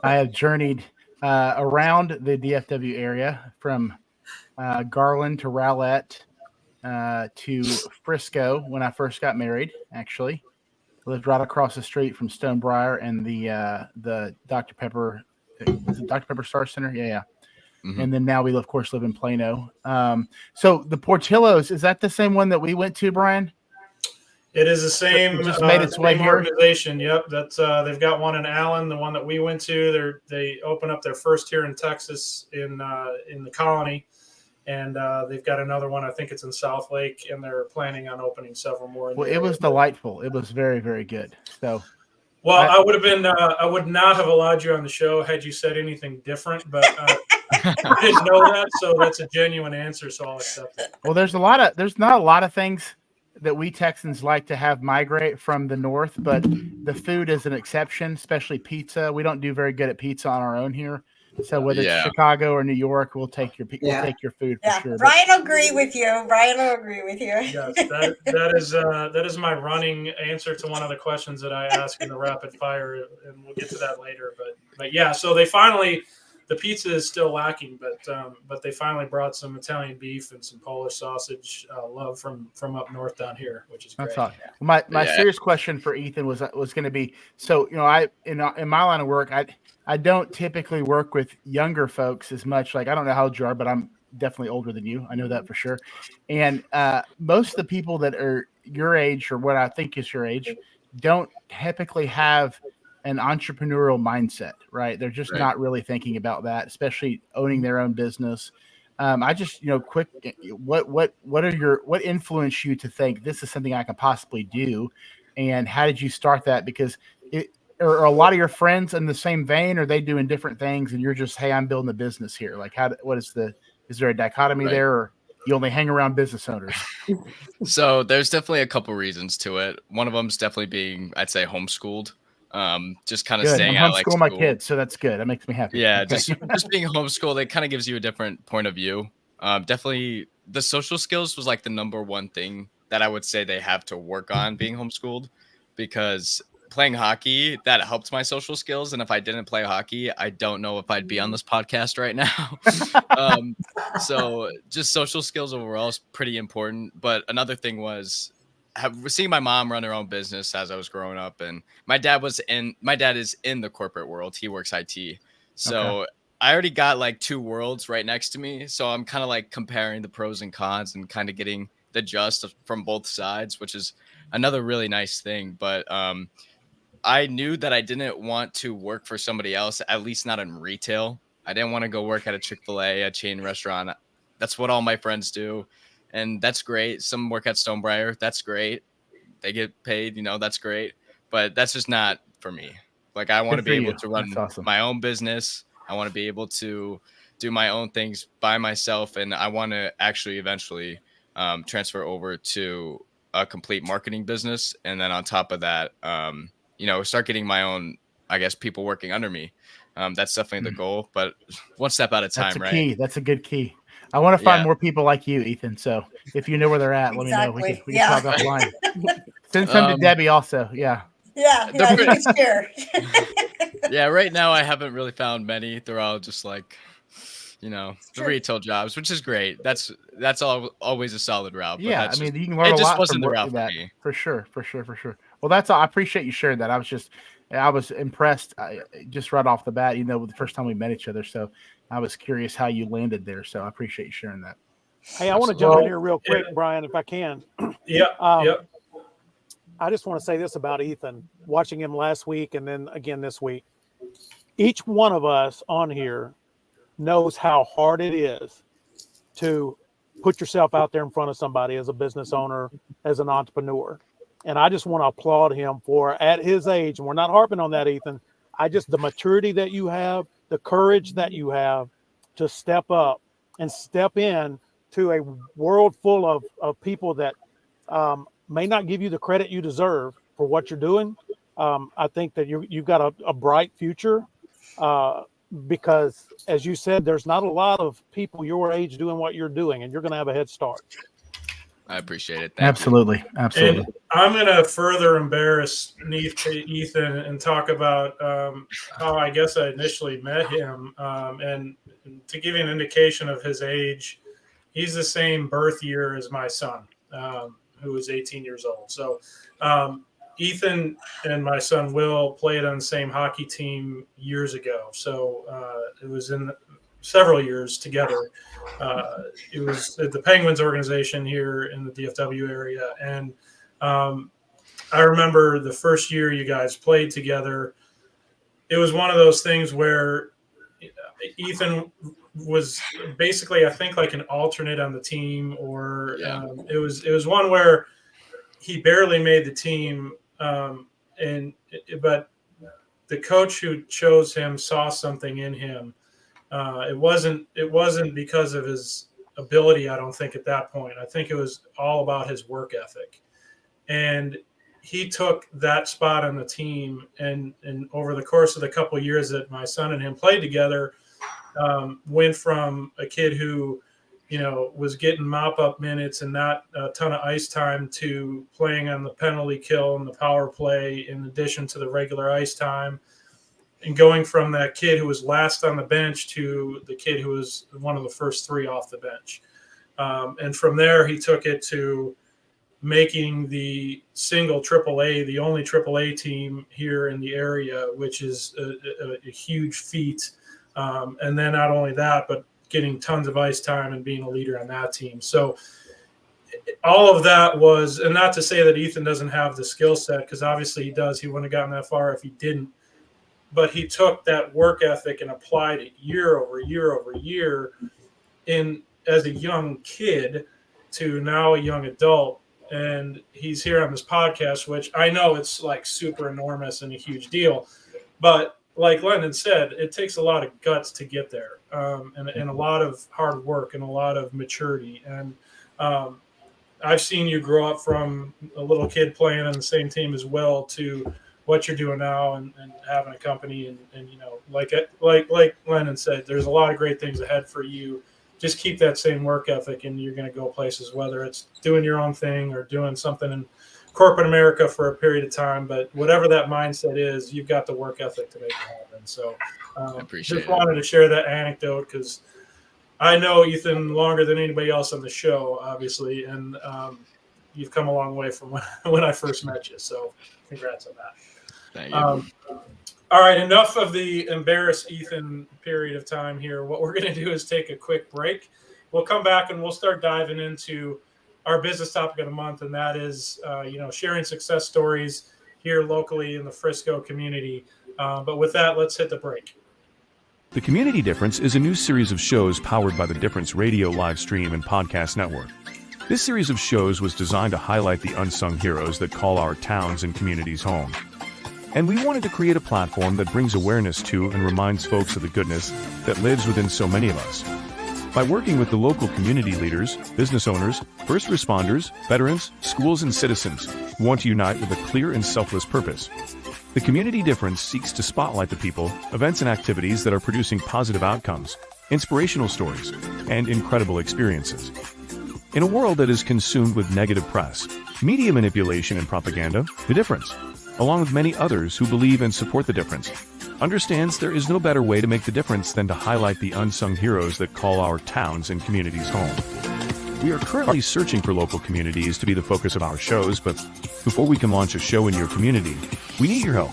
I have journeyed around the DFW area from Garland to Rowlett. To Frisco when I first got married. Actually, lived right across the street from Stonebriar and the Dr. Pepper, Dr. Pepper Star Center. Yeah. Mm-hmm. And then now we of course live in Plano. So the Portillo's, is that the same one that we went to, Brian? It is the same. It just made its way here. Organization. Yep, that's they've got one in Allen, the one that we went to. They open up their first here in Texas in the colony. And they've got another one. I think it's in South Lake, and they're planning on opening several more. Well, it was delightful. It was very, very good. So, well, I would not have allowed you on the show had you said anything different. But I didn't know that, so that's a genuine answer, so I'll accept it. Well, there's not a lot of things that we Texans like to have migrate from the north, but the food is an exception, especially pizza. We don't do very good at pizza on our own here. So whether it's Chicago or New York, we'll take your food for sure. Brian will agree with you. Brian will agree with you. Yes, that is my running answer to one of the questions that I ask in the rapid fire, and we'll get to that later. But yeah, so the pizza is still lacking, but they finally brought some Italian beef and some Polish sausage, love from up north down here, which is great. That's awesome. My serious question for Ethan was going to be, so I in my line of work, I don't typically work with younger folks as much. Like, I don't know how old you are, but I'm definitely older than you. I know that for sure. And most of the people that are your age, or what I think is your age, don't typically have an entrepreneurial mindset, right? They're just not really thinking about that, especially owning their own business. I just, quick, what influenced you to think this is something I can possibly do? And how did you start that? Because are a lot of your friends in the same vein? Or are they doing different things and you're just, hey, I'm building a business here? Like, is there a dichotomy there, or you only hang around business owners? So there's definitely a couple reasons to it. One of them is definitely being, I'd say, homeschooled. Just kind of staying out like school my kids, so that's good. That makes me happy. Yeah, just being homeschooled, it kind of gives you a different point of view. Definitely the social skills was like the number one thing that I would say they have to work on being homeschooled, because playing hockey, that helped my social skills. And if I didn't play hockey, I don't know if I'd be on this podcast right now. So just social skills overall is pretty important. But another thing was seeing my mom run her own business as I was growing up, and my dad is in the corporate world. He works IT. So I already got like two worlds right next to me. So I'm kind of like comparing the pros and cons and kind of getting the gist from both sides, which is another really nice thing. But I knew that I didn't want to work for somebody else, at least not in retail. I didn't want to go work at a Chick-fil-A, a chain restaurant. That's what all my friends do. And that's great. Some work at Stonebriar. That's great. They get paid, that's great. But that's just not for me. Like, I want to be able to run my own business. I want to be able to do my own things by myself. And I want to actually eventually transfer over to a complete marketing business. And then on top of that, start getting my own, I guess, people working under me. That's definitely the goal, but one step at a time, right? Key. That's a good key. I want to find more people like you, Ethan. So if you know where they're at, let me know. We can talk offline. Send some to Debbie also. Yeah. Yeah. Yeah. Right now, I haven't really found many. They're all just like, the retail jobs, which is great. That's always a solid route. But yeah. You can learn a lot from that. For sure. Well, I appreciate you sharing that. I was impressed just right off the bat, the first time we met each other. So I was curious how you landed there. So I appreciate you sharing that. Hey, I want to jump in here real quick, Brian, if I can. Yeah. I just want to say this about Ethan, watching him last week and then again this week. Each one of us on here knows how hard it is to put yourself out there in front of somebody as a business owner, as an entrepreneur. And I just want to applaud him for, at his age, and we're not harping on that, Ethan, the maturity that you have, the courage that you have to step up and step in to a world full of people that may not give you the credit you deserve for what you're doing. I think that you've got a bright future because, as you said, there's not a lot of people your age doing what you're doing, and you're going to have a head start. I appreciate it. Absolutely. And I'm going to further embarrass Ethan and talk about how I guess I initially met him. And to give you an indication of his age, he's the same birth year as my son, who is 18 years old. So Ethan and my son Will played on the same hockey team years ago. So it was in several years together. It was at the Penguins organization here in the DFW area. And I remember the first year you guys played together, it was one of those things where Ethan was basically, I think, like an alternate on the team, or it was one where he barely made the team. But the coach who chose him saw something in him It wasn't because of his ability, I don't think, at that point. I think it was all about his work ethic. And he took that spot on the team, and over the course of the couple of years that my son and him played together, went from a kid who, was getting mop-up minutes and not a ton of ice time to playing on the penalty kill and the power play in addition to the regular ice time, and going from that kid who was last on the bench to the kid who was one of the first three off the bench. And from there, he took it to making the single AAA, the only AAA team here in the area, which is a huge feat. And then not only that, but getting tons of ice time and being a leader on that team. So all of that was, and not to say that Ethan doesn't have the skill set, because obviously he does. He wouldn't have gotten that far if he didn't. But he took that work ethic and applied it year over year over year as a young kid to now a young adult. And he's here on this podcast, which I know it's like super enormous and a huge deal. But like Lennon said, it takes a lot of guts to get there, and a lot of hard work and a lot of maturity. And I've seen you grow up from a little kid playing on the same team as well to what you're doing now and having a company. And like Lennon said, there's a lot of great things ahead for you. Just keep that same work ethic and you're going to go places, whether it's doing your own thing or doing something in corporate America for a period of time. But whatever that mindset is, you've got the work ethic to make it happen. So just wanted to share that anecdote because I know Ethan longer than anybody else on the show, obviously. And you've come a long way from when I first met you. So congrats on that. Thank you. All right, enough of the embarrass Ethan period of time here. What we're going to do is take a quick break. We'll come back and we'll start diving into our business topic of the month, and that is, sharing success stories here locally in the Frisco community. But with that, let's hit the break. The Community Difference is a new series of shows powered by the Difference Radio live stream and podcast network. This series of shows was designed to highlight the unsung heroes that call our towns and communities home. And we wanted to create a platform that brings awareness to and reminds folks of the goodness that lives within so many of us. By working with the local community leaders, business owners, first responders, veterans, schools, and citizens who want to unite with a clear and selfless purpose, the Community Difference seeks to spotlight the people, events, and activities that are producing positive outcomes, inspirational stories, and incredible experiences. In a world that is consumed with negative press, media manipulation, and propaganda, the Difference, along with many others who believe and support the Difference, understands there is no better way to make the difference than to highlight the unsung heroes that call our towns and communities home. We are currently searching for local communities to be the focus of our shows, but before we can launch a show in your community, we need your help.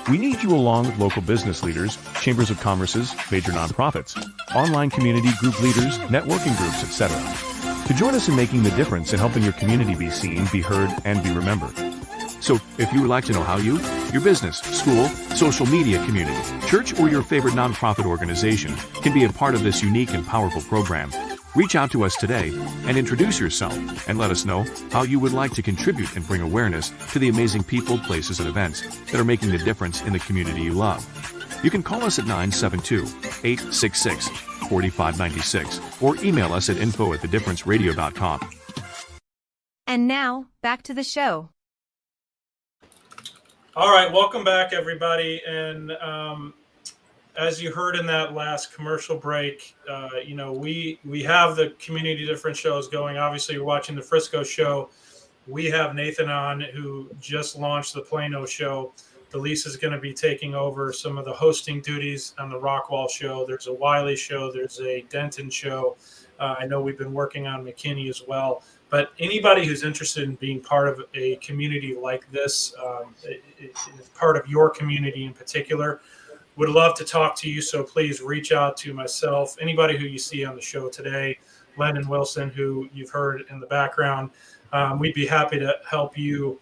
We need you along with local business leaders, chambers of commerces, major nonprofits, online community group leaders, networking groups, etc., to join us in making the difference and helping your community be seen, be heard, and be remembered. So, if you would like to know how you, your business, school, social media community, church, or your favorite nonprofit organization can be a part of this unique and powerful program, reach out to us today and introduce yourself and let us know how you would like to contribute and bring awareness to the amazing people, places, and events that are making the difference in the community you love. You can call us at 972-866-4596 or email us at info@thedifferenceradio.com. And now, back to the show. All right, welcome back, everybody. And as you heard in that last commercial break, we have the Community Difference shows going. Obviously, you're watching the Frisco show. We have Nathan on, who just launched the Plano show. Delisa is going to be taking over some of the hosting duties on the Rockwall show. There's a Wiley show. There's a Denton show. I know we've been working on McKinney as well. But anybody who's interested in being part of a community like this, part of your community in particular, would love to talk to you. So please reach out to myself, anybody who you see on the show today, Lennon Wilson, who you've heard in the background. We'd be happy to help you,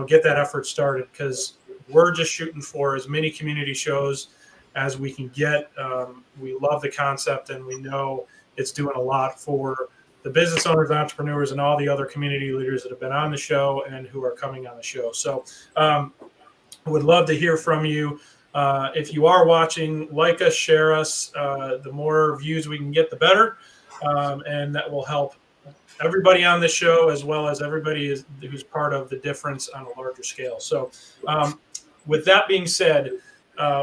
get that effort started, because we're just shooting for as many community shows as we can get. We love the concept, and we know it's doing a lot for the business owners, entrepreneurs, and all the other community leaders that have been on the show and who are coming on the show. So I would love to hear from you. If you are watching, like us, share us. The more views we can get, the better. And that will help everybody on the show, as well as everybody who's part of the difference on a larger scale. So with that being said,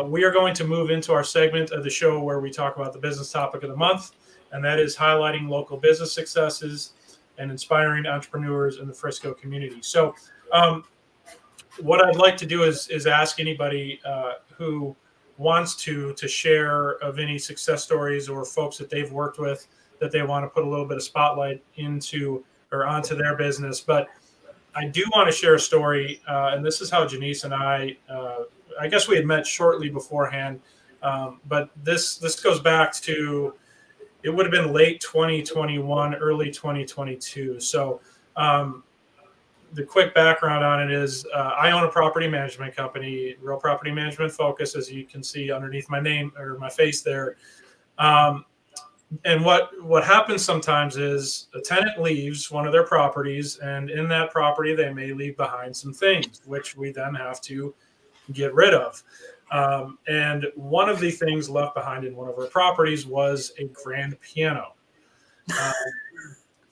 we are going to move into our segment of the show where we talk about the business topic of the month, and that is highlighting local business successes and inspiring entrepreneurs in the Frisco community. So what I'd like to do is ask anybody who wants to share of any success stories or folks that they've worked with that they want to put a little bit of spotlight into or onto their business. But I do want to share a story, and this is how Genice and I guess we had met shortly beforehand, but this goes back to, it would have been late 2021, early 2022. So the quick background on it is I own a property management company, Real Property Management Focus, as you can see underneath my name or my face there. And what happens sometimes is a tenant leaves one of their properties, and in that property, they may leave behind some things, which we then have to get rid of. And one of the things left behind in one of our properties was a grand piano.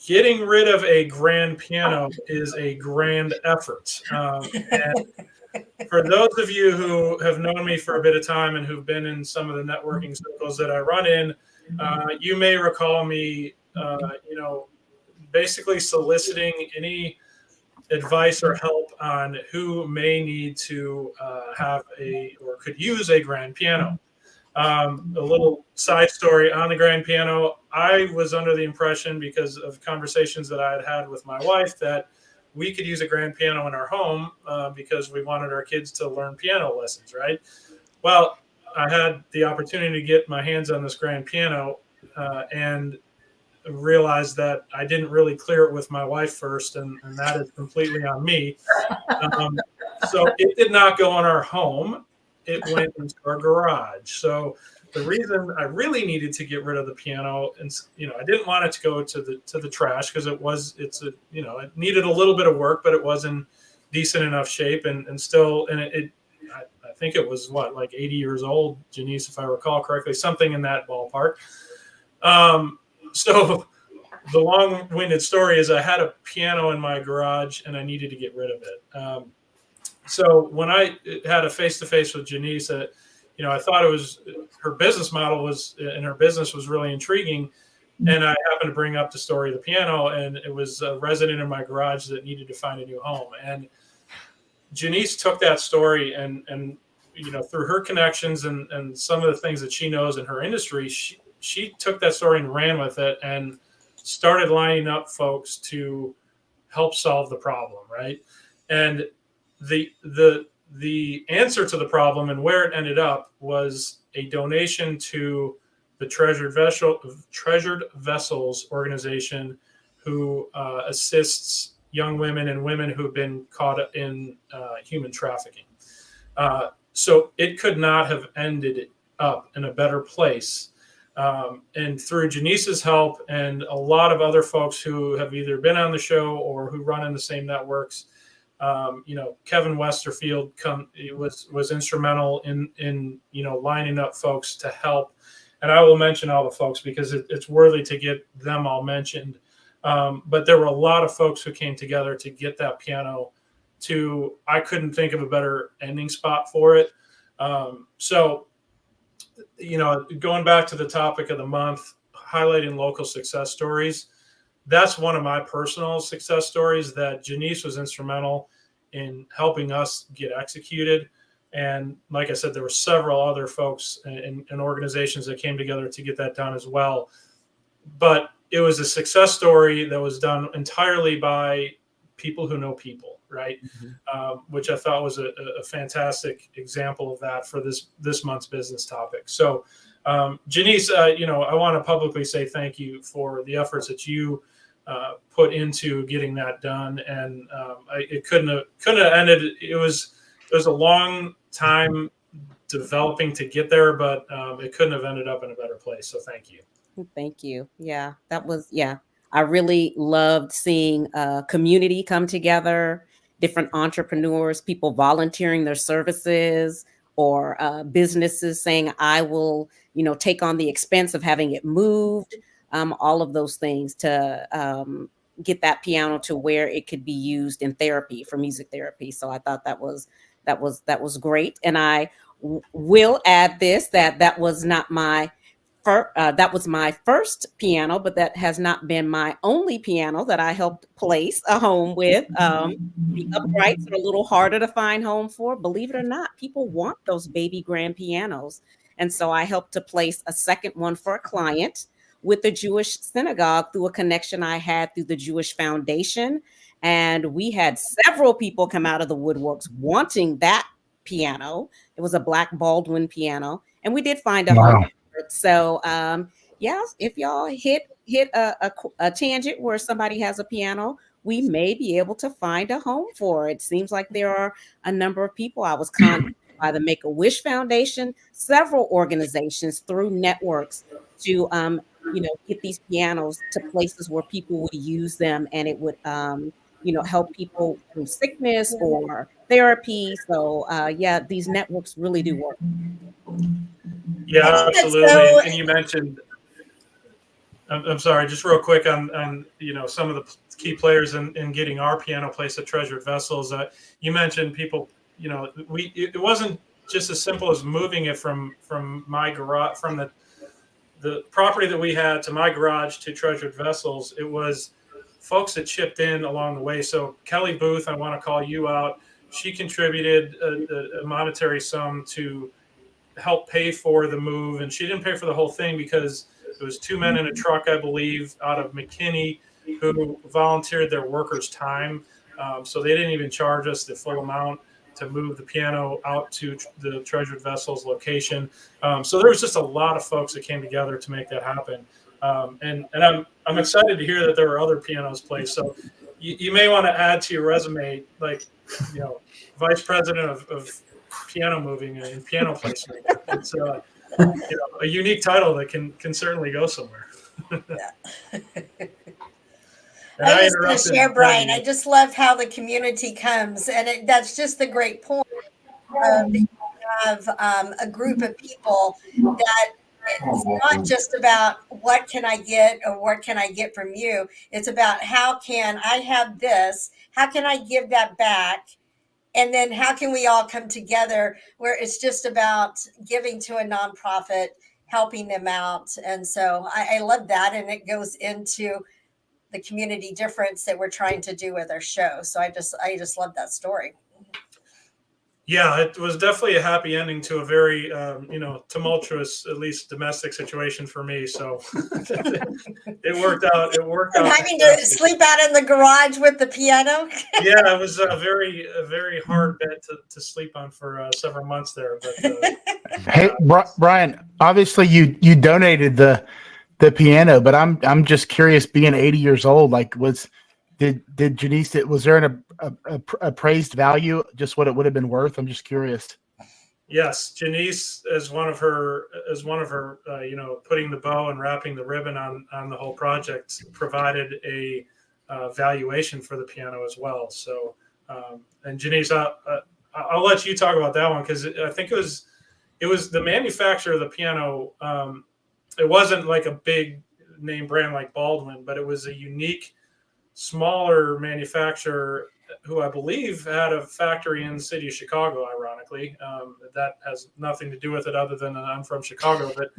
Getting rid of a grand piano is a grand effort. And for those of you who have known me for a bit of time and who've been in some of the networking circles that I run in, you may recall me, basically soliciting any advice or help on who may need to have or could use a grand piano. A little side story on the grand piano. I was under the impression, because of conversations that I had with my wife, that we could use a grand piano in our home because we wanted our kids to learn piano lessons, right? Well, I had the opportunity to get my hands on this grand piano and realized that I didn't really clear it with my wife first, and that is completely on me. So it did not go in our home. It went into our garage. So the reason I really needed to get rid of the piano, and I didn't want it to go to the trash, because it needed a little bit of work, but it was in decent enough shape and I think it was like 80 years old, Genice, if I recall correctly, something in that ballpark. So the long-winded story is I had a piano in my garage and I needed to get rid of it. So when I had a face-to-face with Genice, I thought her business model and her business was really intriguing. And I happened to bring up the story of the piano, and it was a resident in my garage that needed to find a new home. And Genice took that story and through her connections and some of the things that she knows in her industry, she took that story and ran with it and started lining up folks to help solve the problem, right? And the answer to the problem and where it ended up was a donation to the Treasured Vessels organization, who assists young women and women who've been caught in human trafficking. So it could not have ended up in a better place. And through Genice's help and a lot of other folks who have either been on the show or who run in the same networks, Kevin Westerfield was instrumental in lining up folks to help. And I will mention all the folks because it's worthy to get them all mentioned. But there were a lot of folks who came together to get that piano I couldn't think of a better ending spot for it. So, going back to the topic of the month, highlighting local success stories, that's one of my personal success stories that Genice was instrumental in helping us get executed. And like I said, there were several other folks and organizations that came together to get that done as well. But it was a success story that was done entirely by people who know people, right? Mm-hmm. Which I thought was a fantastic example of that for this month's business topic. So, Genice, I want to publicly say thank you for the efforts that you put into getting that done. And it couldn't have ended. It was a long time developing to get there, but it couldn't have ended up in a better place. So thank you. Thank you. Yeah, I really loved seeing a community come together, different entrepreneurs, people volunteering their services, or businesses saying, I will, take on the expense of having it moved, all of those things to get that piano to where it could be used in therapy, for music therapy. So I thought that was great. And I will add this, that was not my that was my first piano, but that has not been my only piano that I helped place a home with. The uprights are a little harder to find home for. Believe it or not, people want those baby grand pianos. And so I helped to place a second one for a client with the Jewish synagogue through a connection I had through the Jewish Foundation. And we had several people come out of the woodworks wanting that piano. It was a Black Baldwin piano. And we did find a home. So, yeah, if y'all hit a tangent where somebody has a piano, we may be able to find a home for it. Seems like there are a number of people. I was contacted by the Make-A-Wish Foundation, several organizations through networks to, get these pianos to places where people would use them, and it would, help people through sickness or therapy. So, yeah, these networks really do work. Yeah, absolutely. And you mentioned, I'm sorry, just real quick on some of the key players in getting our piano placed at Treasured Vessels. You mentioned people, it wasn't just as simple as moving it from my garage, from the property that we had to my garage to Treasured Vessels. It was folks that chipped in along the way. So Kelly Booth, I want to call you out. She contributed a monetary sum to help pay for the move, and she didn't pay for the whole thing because it was two men in a truck, I believe, out of McKinney, who volunteered their workers' time. So they didn't even charge us the full amount to move the piano out to the Treasured Vessels location. So there was just a lot of folks that came together to make that happen. And I'm excited to hear that there were other pianos placed. So you may want to add to your resume, like, vice president of piano moving and piano placement. It's a unique title that can certainly go somewhere. I just want to share, Brian. I just love how the community comes, and that's just the great point. You have a group of people that it's not just about what can I get or what can I get from you. It's about how can I have this? How can I give that back? And then how can we all come together where it's just about giving to a nonprofit, helping them out. And so I love that. And it goes into the community difference that we're trying to do with our show. So I just love that story. Yeah, it was definitely a happy ending to a very, tumultuous, at least domestic situation for me. So it worked out. Having to sleep out in the garage with the piano. Yeah, it was a very hard bed to sleep on for several months there. But hey, Brian, obviously you donated the piano, but I'm just curious, being 80 years old, like did Genice, was there an appraised value, just what it would have been worth? I'm just curious. Yes, Genice, as one of her, putting the bow and wrapping the ribbon on the whole project, provided a valuation for the piano as well. So, and Genice, I'll let you talk about that one, because I think it was the manufacturer of the piano. It wasn't like a big name brand like Baldwin, but it was a unique, smaller manufacturer who I believe had a factory in the city of Chicago, ironically. That has nothing to do with it other than I'm from Chicago. But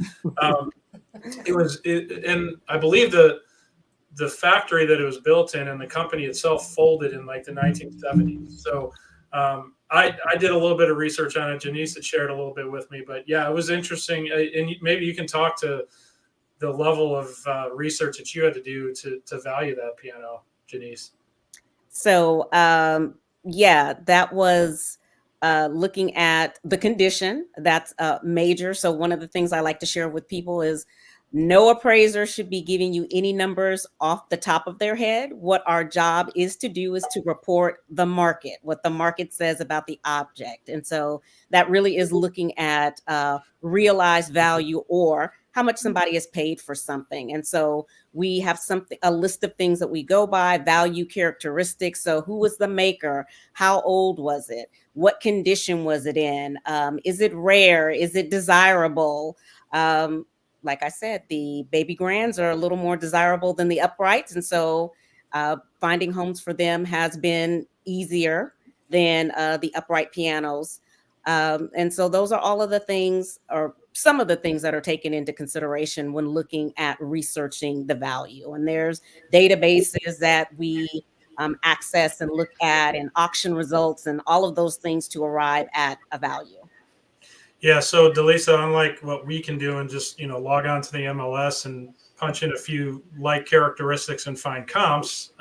and I believe the factory that it was built in and the company itself folded in like the 1970s. So I did a little bit of research on it. Genice had shared a little bit with me. But yeah, it was interesting. And maybe you can talk to the level of research that you had to do to value that piano, Genice. So, that was looking at the condition. That's major. So one of the things I like to share with people is No appraiser should be giving you any numbers off the top of their head. What our job is to do is to report the market, what the market says about the object. And so that really is looking at realized value or how much somebody has paid for something. And so we have a list of things that we go by, value characteristics. So who was the maker? How old was it? What condition was it in? Is it rare? Is it desirable? Like I said, the baby grands are a little more desirable than the uprights. And so finding homes for them has been easier than the upright pianos. And so those are all of the things, or some of the things that are taken into consideration when looking at researching the value. And there's databases that we access and look at, and auction results and all of those things to arrive at a value. Yeah, so Delisa, unlike what we can do and just log on to the MLS and punch in a few like characteristics and find comps,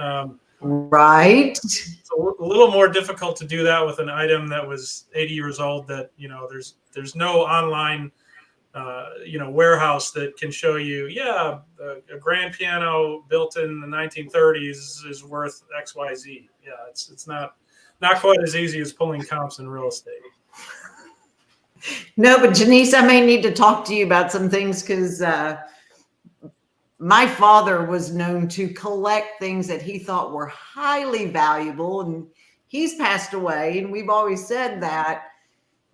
right? It's a little more difficult to do that with an item that was 80 years old. That there's no online warehouse that can show you, a grand piano built in the 1930s is worth XYZ. Yeah, it's not quite as easy as pulling comps in real estate. No, but Genice, I may need to talk to you about some things because my father was known to collect things that he thought were highly valuable, and he's passed away. And we've always said that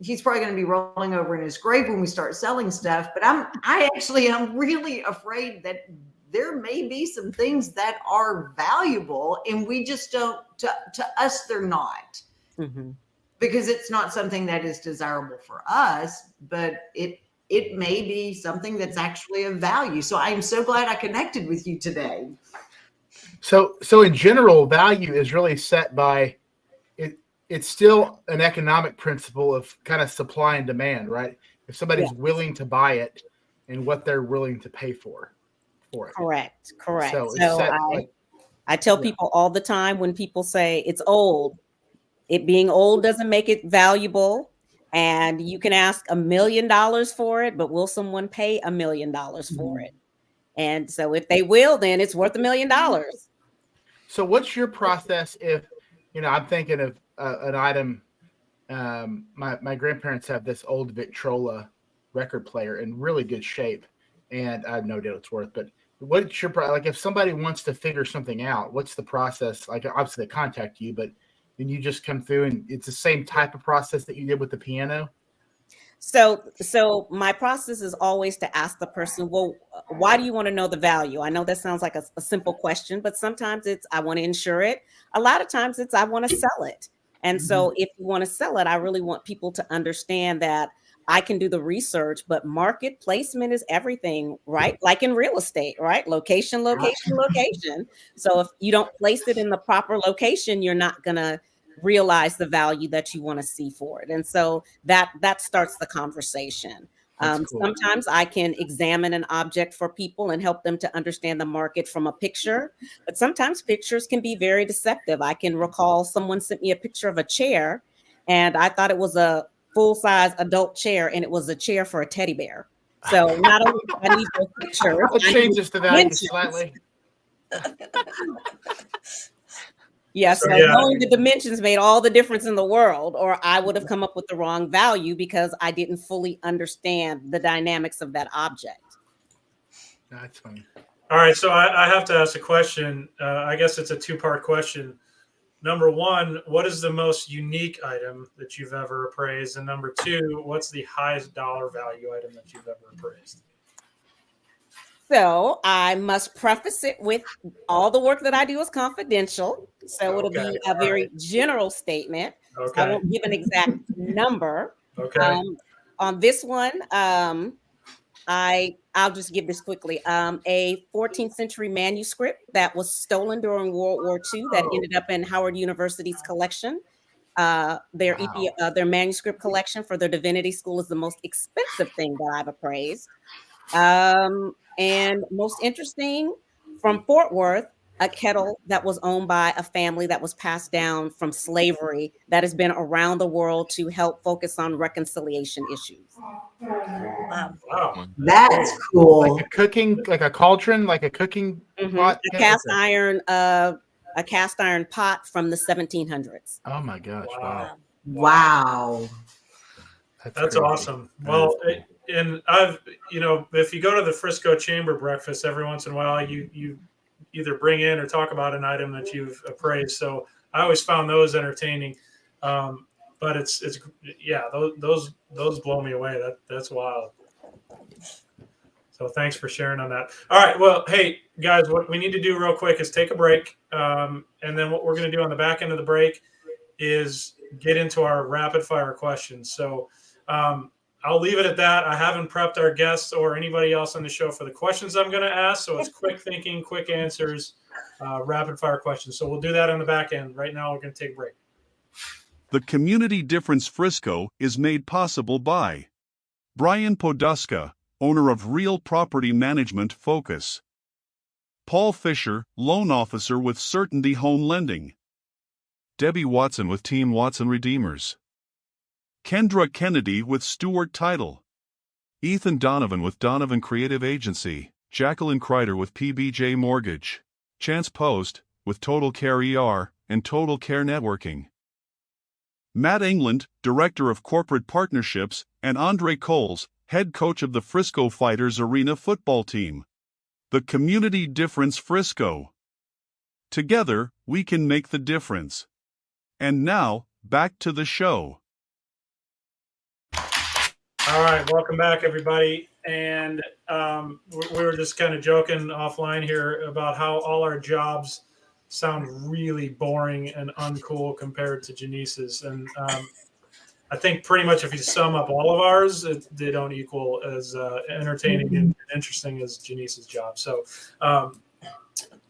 he's probably going to be rolling over in his grave when we start selling stuff. But I'm really afraid that there may be some things that are valuable, and we just don't. To us, they're not. Mm-hmm. Because it's not something that is desirable for us, but it may be something that's actually of value. So I'm so glad I connected with you today. So in general, value is really set by it. It's still an economic principle of kind of supply and demand, right? If somebody's willing to buy it and what they're willing to pay for it. Correct. So I tell people all the time when people say it's old, it being old doesn't make it valuable, and you can ask $1 million for it, but will someone pay $1 million for it? And so if they will, then it's worth $1 million. So what's your process if, I'm thinking of an item, my grandparents have this old Victrola record player in really good shape, and I have no idea what it's worth, but what's your, like if somebody wants to figure something out, what's the process? Like obviously they contact you, but then you just come through and it's the same type of process that you did with the piano? So my process is always to ask the person, well, why do you want to know the value? I know that sounds like a simple question, but sometimes it's, I want to insure it. A lot of times it's, I want to sell it. And so if you want to sell it, I really want people to understand that I can do the research, but market placement is everything, right? Like in real estate, right? Location. So if you don't place it in the proper location, you're not going to realize the value that you want to see for it. And so that starts the conversation. Cool. Sometimes I can examine an object for people and help them to understand the market from a picture, but sometimes pictures can be very deceptive. I can recall someone sent me a picture of a chair and I thought it was a full-size adult chair, and it was a chair for a teddy bear. So not only do I need those pictures, it changes the value slightly. Yes, so knowing the dimensions made all the difference in the world, or I would have come up with the wrong value because I didn't fully understand the dynamics of that object. That's funny. All right, so I have to ask a question. I guess it's a two-part question. Number one, what is the most unique item that you've ever appraised? And number two, what's the highest dollar value item that you've ever appraised? So I must preface it with all the work that I do is confidential. So it'll be a very general statement. Okay. So I won't give an exact number. Okay. On this one, I'll just give this quickly. A 14th century manuscript that was stolen during World War II that ended up in Howard University's collection. Their manuscript collection for their divinity school is the most expensive thing that I've appraised. And most interesting, from Fort Worth, a kettle that was owned by a family that was passed down from slavery that has been around the world to help focus on reconciliation issues. Wow. That's cool. Like a cooking, like a cauldron, like a cooking pot. A cast iron pot from the 1700s. Oh my gosh! Wow. Wow. That's awesome. Well, and I've, if you go to the Frisco Chamber breakfast every once in a while, you either bring in or talk about an item that you've appraised. So I always found those entertaining. But it's those blow me away. That's wild. So thanks for sharing on that. All right. Well, hey guys, what we need to do real quick is take a break. And then what we're going to do on the back end of the break is get into our rapid fire questions. So I'll leave it at that. I haven't prepped our guests or anybody else on the show for the questions I'm going to ask. So it's quick thinking, quick answers, rapid fire questions. So we'll do that on the back end. Right now, we're going to take a break. The Community Difference Frisco is made possible by Brian Poduska, owner of Real Property Management Focus. Paul Fisher, loan officer with Certainty Home Lending. Debbie Watson with Team Watson Redeemers. Kendra Kennedy with Stewart Title. Ethan Donovan with Donovan Creative Agency. Jacqueline Kreider with PBJ Mortgage. Chance Post with Total Care ER and Total Care Networking. Matt England, Director of Corporate Partnerships, and Andre Coles, head coach of the Frisco Fighters Arena football team. The Community Difference Frisco. Together, we can make the difference. And now, back to the show. All right, welcome back, everybody. And we were just kind of joking offline here about how all our jobs sound really boring and uncool compared to Genice's. And I think pretty much if you sum up all of ours, they don't equal as entertaining and interesting as Genice's job. So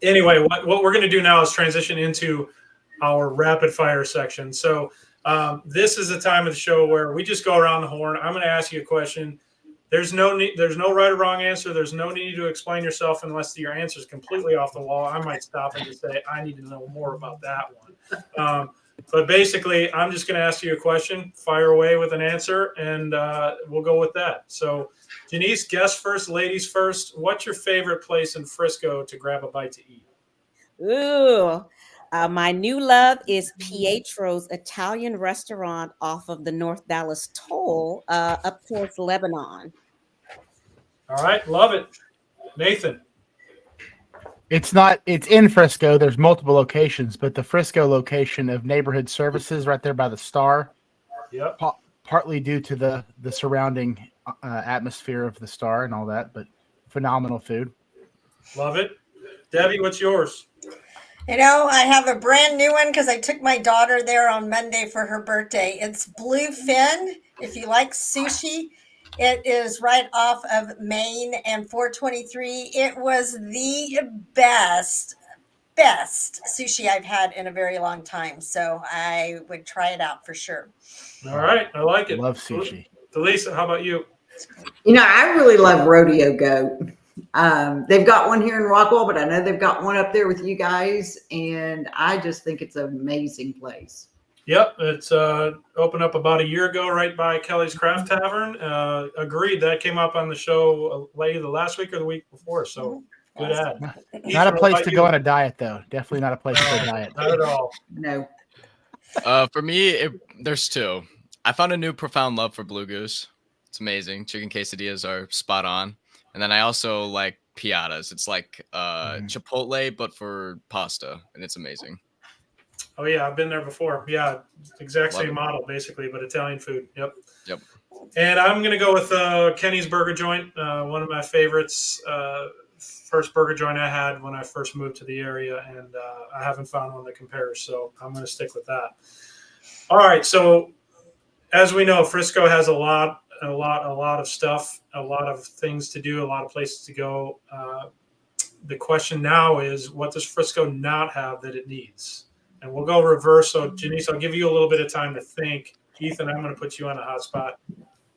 anyway, what we're going to do now is transition into our rapid fire section. So this is a time of the show where we just go around the horn. I'm going to ask you a question. There's no right or wrong answer. There's no need to explain yourself unless your answer is completely off the wall. I might stop and just say, I need to know more about that one. But basically, I'm just going to ask you a question, fire away with an answer, and we'll go with that. So, Genice, guest first, ladies first. What's your favorite place in Frisco to grab a bite to eat? Ooh, my new love is Pietro's Italian restaurant off of the North Dallas Toll up towards Lebanon. All right, love it. Nathan. It's in Frisco. There's multiple locations, but the Frisco location of Neighborhood Services right there by the Star. Yep. Partly due to the surrounding atmosphere of the Star and all that, but phenomenal food. Love it. Debbie, what's yours? I have a brand new one because I took my daughter there on Monday for her birthday. It's Bluefin. If you like sushi, it is right off of Main and 423. It was the best sushi I've had in a very long time. So I would try it out for sure. All right. I like it. Love sushi. Delisa, how about you? I really love Rodeo Goat. They've got one here in Rockwall, but I know they've got one up there with you guys. And I just think it's an amazing place. Yep, it's opened up about a year ago right by Kelly's Craft Tavern. Agreed, that came up on the show either last week or the week before, so good ad. Not a place to go on a diet, though. Definitely not a place for a diet. Not at all. No. For me, there's two. I found a new profound love for Blue Goose. It's amazing. Chicken quesadillas are spot on. And then I also like piatas. It's like Chipotle, but for pasta, and it's amazing. Oh, yeah, I've been there before. Yeah, exact same model, basically, but Italian food. Yep. And I'm going to go with Kenny's Burger Joint, one of my favorites. First burger joint I had when I first moved to the area, and I haven't found one that compares, so I'm going to stick with that. All right, so as we know, Frisco has a lot of stuff, a lot of things to do, a lot of places to go. The question now is, what does Frisco not have that it needs? And we'll go reverse. So, Genice, I'll give you a little bit of time to think. Ethan, I'm going to put you on a hot spot.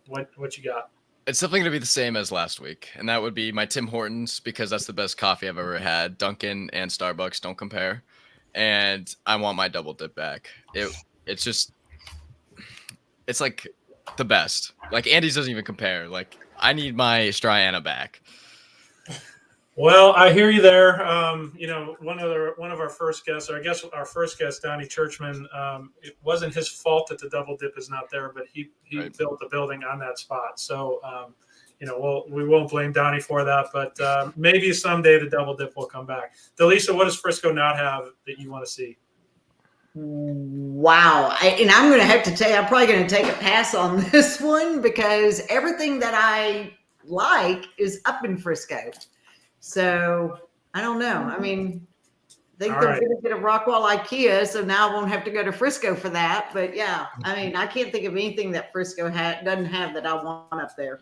What you got? It's definitely going to be the same as last week, and that would be my Tim Hortons because that's the best coffee I've ever had. Dunkin' and Starbucks don't compare, and I want my double dip back. It's like the best. Like Andy's doesn't even compare. Like I need my Straiana back. Well, I hear you there. One of our first guests, or I guess our first guest, Donnie Churchman, it wasn't his fault that the double dip is not there, but he Right. built the building on that spot. So, we won't blame Donnie for that, but maybe someday the double dip will come back. Delisa, what does Frisco not have that you want to see? Wow. And I'm going to have to tell you, I'm probably going to take a pass on this one because everything that I like is up in Frisco. So I don't know. I mean, I think they're going to get a Rockwall IKEA, so now I won't have to go to Frisco for that. But yeah, I mean, I can't think of anything that Frisco doesn't have that I want up there.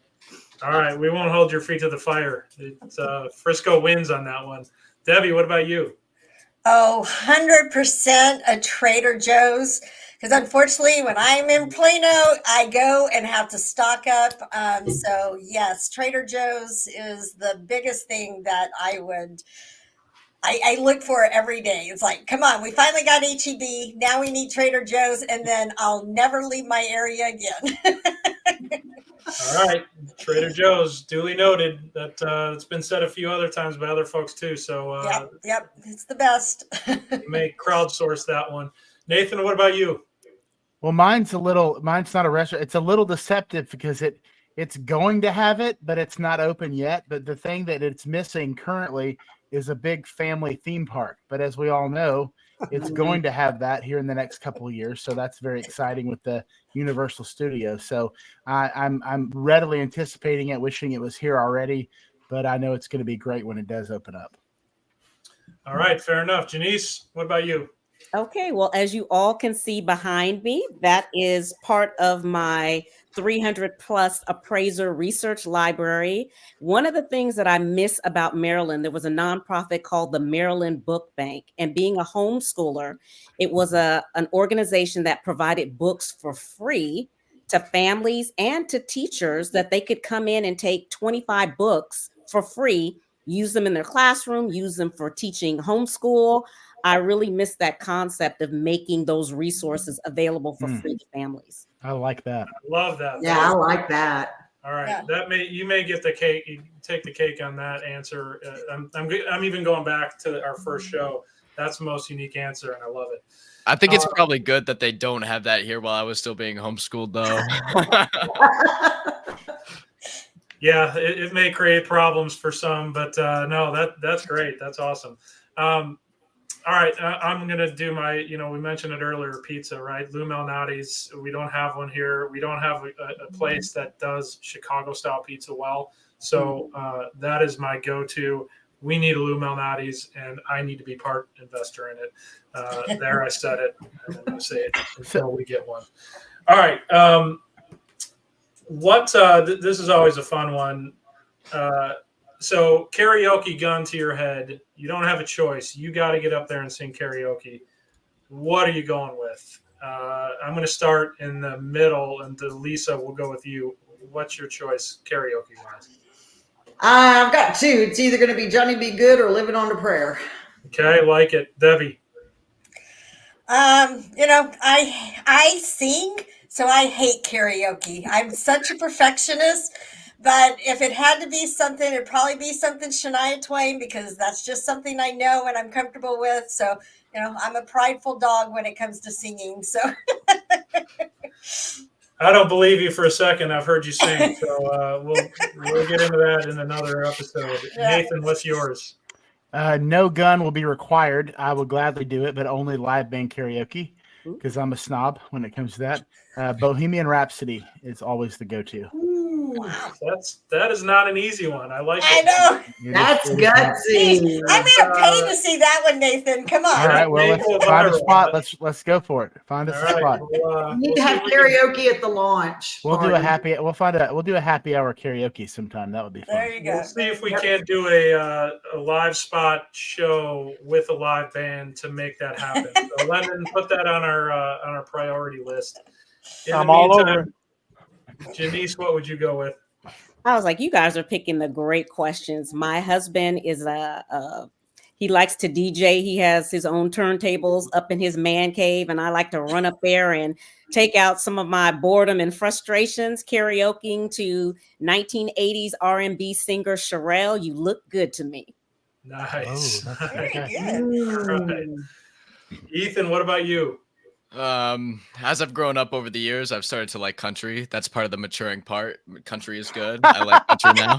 All right, we won't hold your feet to the fire. Frisco wins on that one. Debbie, what about you? Oh, 100% a Trader Joe's. Because unfortunately, when I'm in Plano, I go and have to stock up. So yes, Trader Joe's is the biggest thing that I look for every day. It's like, come on, we finally got HEB. Now we need Trader Joe's, and then I'll never leave my area again. All right, Trader Joe's, duly noted. That it's been said a few other times by other folks too. So yep, it's the best. You may crowdsource that one. Nathan, what about you? Well, mine's not a restaurant. It's a little deceptive because it's going to have it, but it's not open yet. But the thing that it's missing currently is a big family theme park. But as we all know, it's going to have that here in the next couple of years. So that's very exciting with the Universal Studios. So I'm readily anticipating it, wishing it was here already, but I know it's going to be great when it does open up. All right, fair enough. Janice, what about you? Okay, well, as you all can see behind me, that is part of my 300 plus appraiser research library. One of the things that I miss about Maryland, there was a nonprofit called the Maryland Book Bank. And being a homeschooler, it was an organization that provided books for free to families and to teachers that they could come in and take 25 books for free, use them in their classroom, use them for teaching homeschool. I really miss that concept of making those resources available for free to families. I like that. Love that. Yeah, I like that. All right, you may get the cake. You take the cake on that answer. I'm even going back to our first show. That's the most unique answer, and I love it. I think it's probably good that they don't have that here while I was still being homeschooled, though. Yeah, it may create problems for some, but no, that's great. That's awesome. All right, I'm going to do my, we mentioned it earlier, pizza, right? Lou Malnati's, we don't have one here. We don't have a place that does Chicago-style pizza well. So that is my go-to. We need a Lou Malnati's, and I need to be part investor in it. There, I said it. I'm going to say it until we get one. All right. This is always a fun one. So karaoke gun to your head. You don't have a choice. You got to get up there and sing karaoke. What are you going with? I'm going to start in the middle, and Delisa, we'll go with you. What's your choice karaoke-wise? I've got two. It's either going to be Johnny Be Good or Living on a Prayer. Okay, like it. Debbie? I sing, so I hate karaoke. I'm such a perfectionist. But if it had to be something, it'd probably be something Shania Twain, because that's just something I know and I'm comfortable with. So, I'm a prideful dog when it comes to singing. So I don't believe you for a second. I've heard you sing. So we'll get into that in another episode. Yeah. Nathan, what's yours? No gun will be required. I will gladly do it, but only live band karaoke because I'm a snob when it comes to that. Bohemian Rhapsody is always the go-to. Wow, that is not an easy one. I like it. I know. That's gutsy. I'm gonna pay to see that one, Nathan. Come on. All right, well, let's find a spot. Let's go for it. Find us a spot. You need to have karaoke at the launch. We'll do a happy hour karaoke sometime. That would be fun. There you go. We'll see if we can't do a live spot show with a live band to make that happen. So Lemon, put that on our priority list. I'm all over. Janice, what would you go with? I was like, you guys are picking the great questions. My husband is he likes to DJ. He has his own turntables up in his man cave, and I like to run up there and take out some of my boredom and frustrations, karaokeing to 1980s R&B singer Sherelle. You look good to me. Nice. Oh, very good. All right. Ethan, what about you? As I've grown up over the years, I've started to like country. That's part of the maturing part. Country is good. I like country now.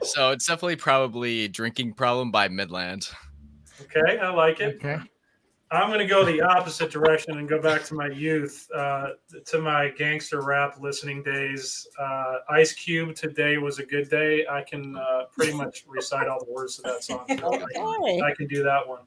So it's definitely probably Drinking Problem by Midland. Okay, I like it. Okay. I'm going to go the opposite direction and go back to my youth, to my gangster rap listening days. Ice Cube, Today Was a Good Day. I can pretty much recite all the words to that song. So I can do that one.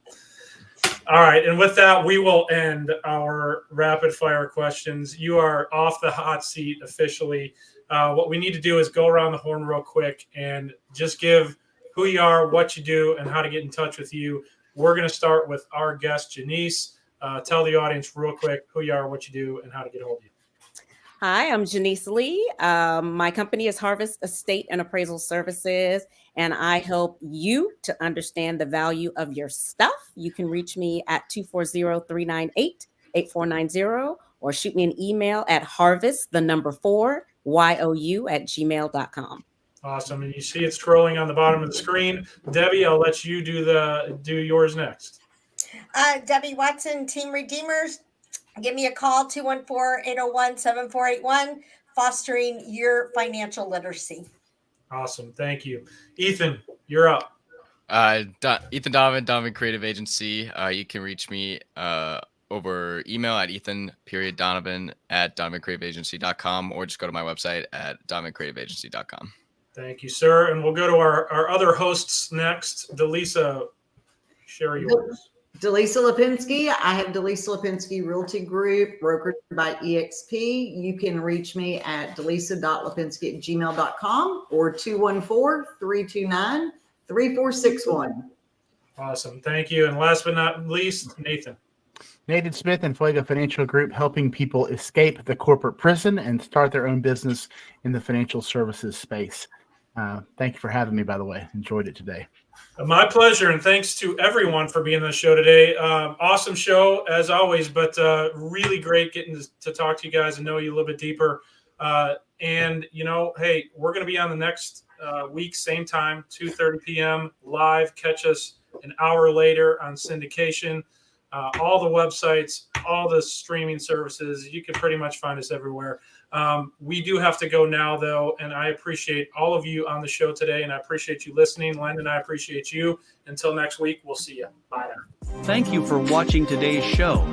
All right, and with that, we will end our rapid fire questions. You are off the hot seat officially. What we need to do is go around the horn real quick and just give who you are, what you do, and how to get in touch with you. We're going to start with our guest, Genice. Tell the audience real quick who you are, what you do, and how to get a hold of you. Hi, I'm Genice Lee. My company is Harvest Estate and Appraisal Services, and I help you to understand the value of your stuff. You can reach me at 240-398-8490 or shoot me an email at harvest4you@gmail.com. Awesome. And you see it scrolling on the bottom of the screen. Debbie, I'll let you do yours next. Debbie Watson, Team Redeemers. Give me a call, 214-801-7481, fostering your financial literacy. Awesome. Thank you. Ethan, you're up. Ethan Donovan, Donovan Creative Agency. You can reach me over email at ethan.donovan@donovancreativeagency.com or just go to my website at donovancreativeagency.com. Thank you, sir. And we'll go to our other hosts next. Delisa, share yours. Delisa Lapinsky. I have Delisa Lapinsky Realty Group, brokered by EXP. You can reach me at delisa.lapinsky@gmail.com or 214-329-3461. Awesome. Thank you. And last but not least, Nathan. Nathan Smith and Fuego Financial Group, helping people escape the corporate prison and start their own business in the financial services space. Thank you for having me, by the way. Enjoyed it today. My pleasure, and thanks to everyone for being on the show today. Awesome show, as always, but really great getting to talk to you guys and know you a little bit deeper. And, hey, we're going to be on the next week, same time, 2:30 p.m. live. Catch us an hour later on syndication. All the websites, all the streaming services, you can pretty much find us everywhere. We do have to go now, though, and I appreciate all of you on the show today, and I appreciate you listening. Len and I appreciate you. Until next week, we'll see you. Bye now. Thank you for watching today's show.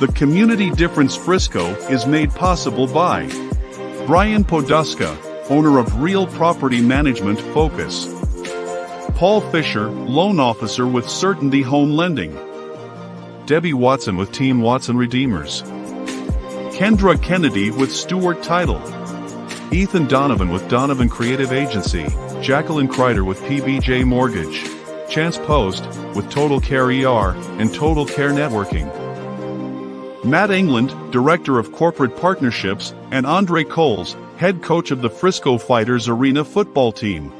The Community Difference Frisco is made possible by Brian Poduska, owner of Real Property Management Focus. Paul Fisher, loan officer with Certainty Home Lending. Debbie Watson with Team Watson Redeemers. Kendra Kennedy with Stewart Title. Ethan Donovan with Donovan Creative Agency. Jacqueline Kreider with PBJ Mortgage. Chance Post with Total Care ER and Total Care Networking. Matt England, Director of Corporate Partnerships, and Andre Coles, head coach of the Frisco Fighters Arena football team.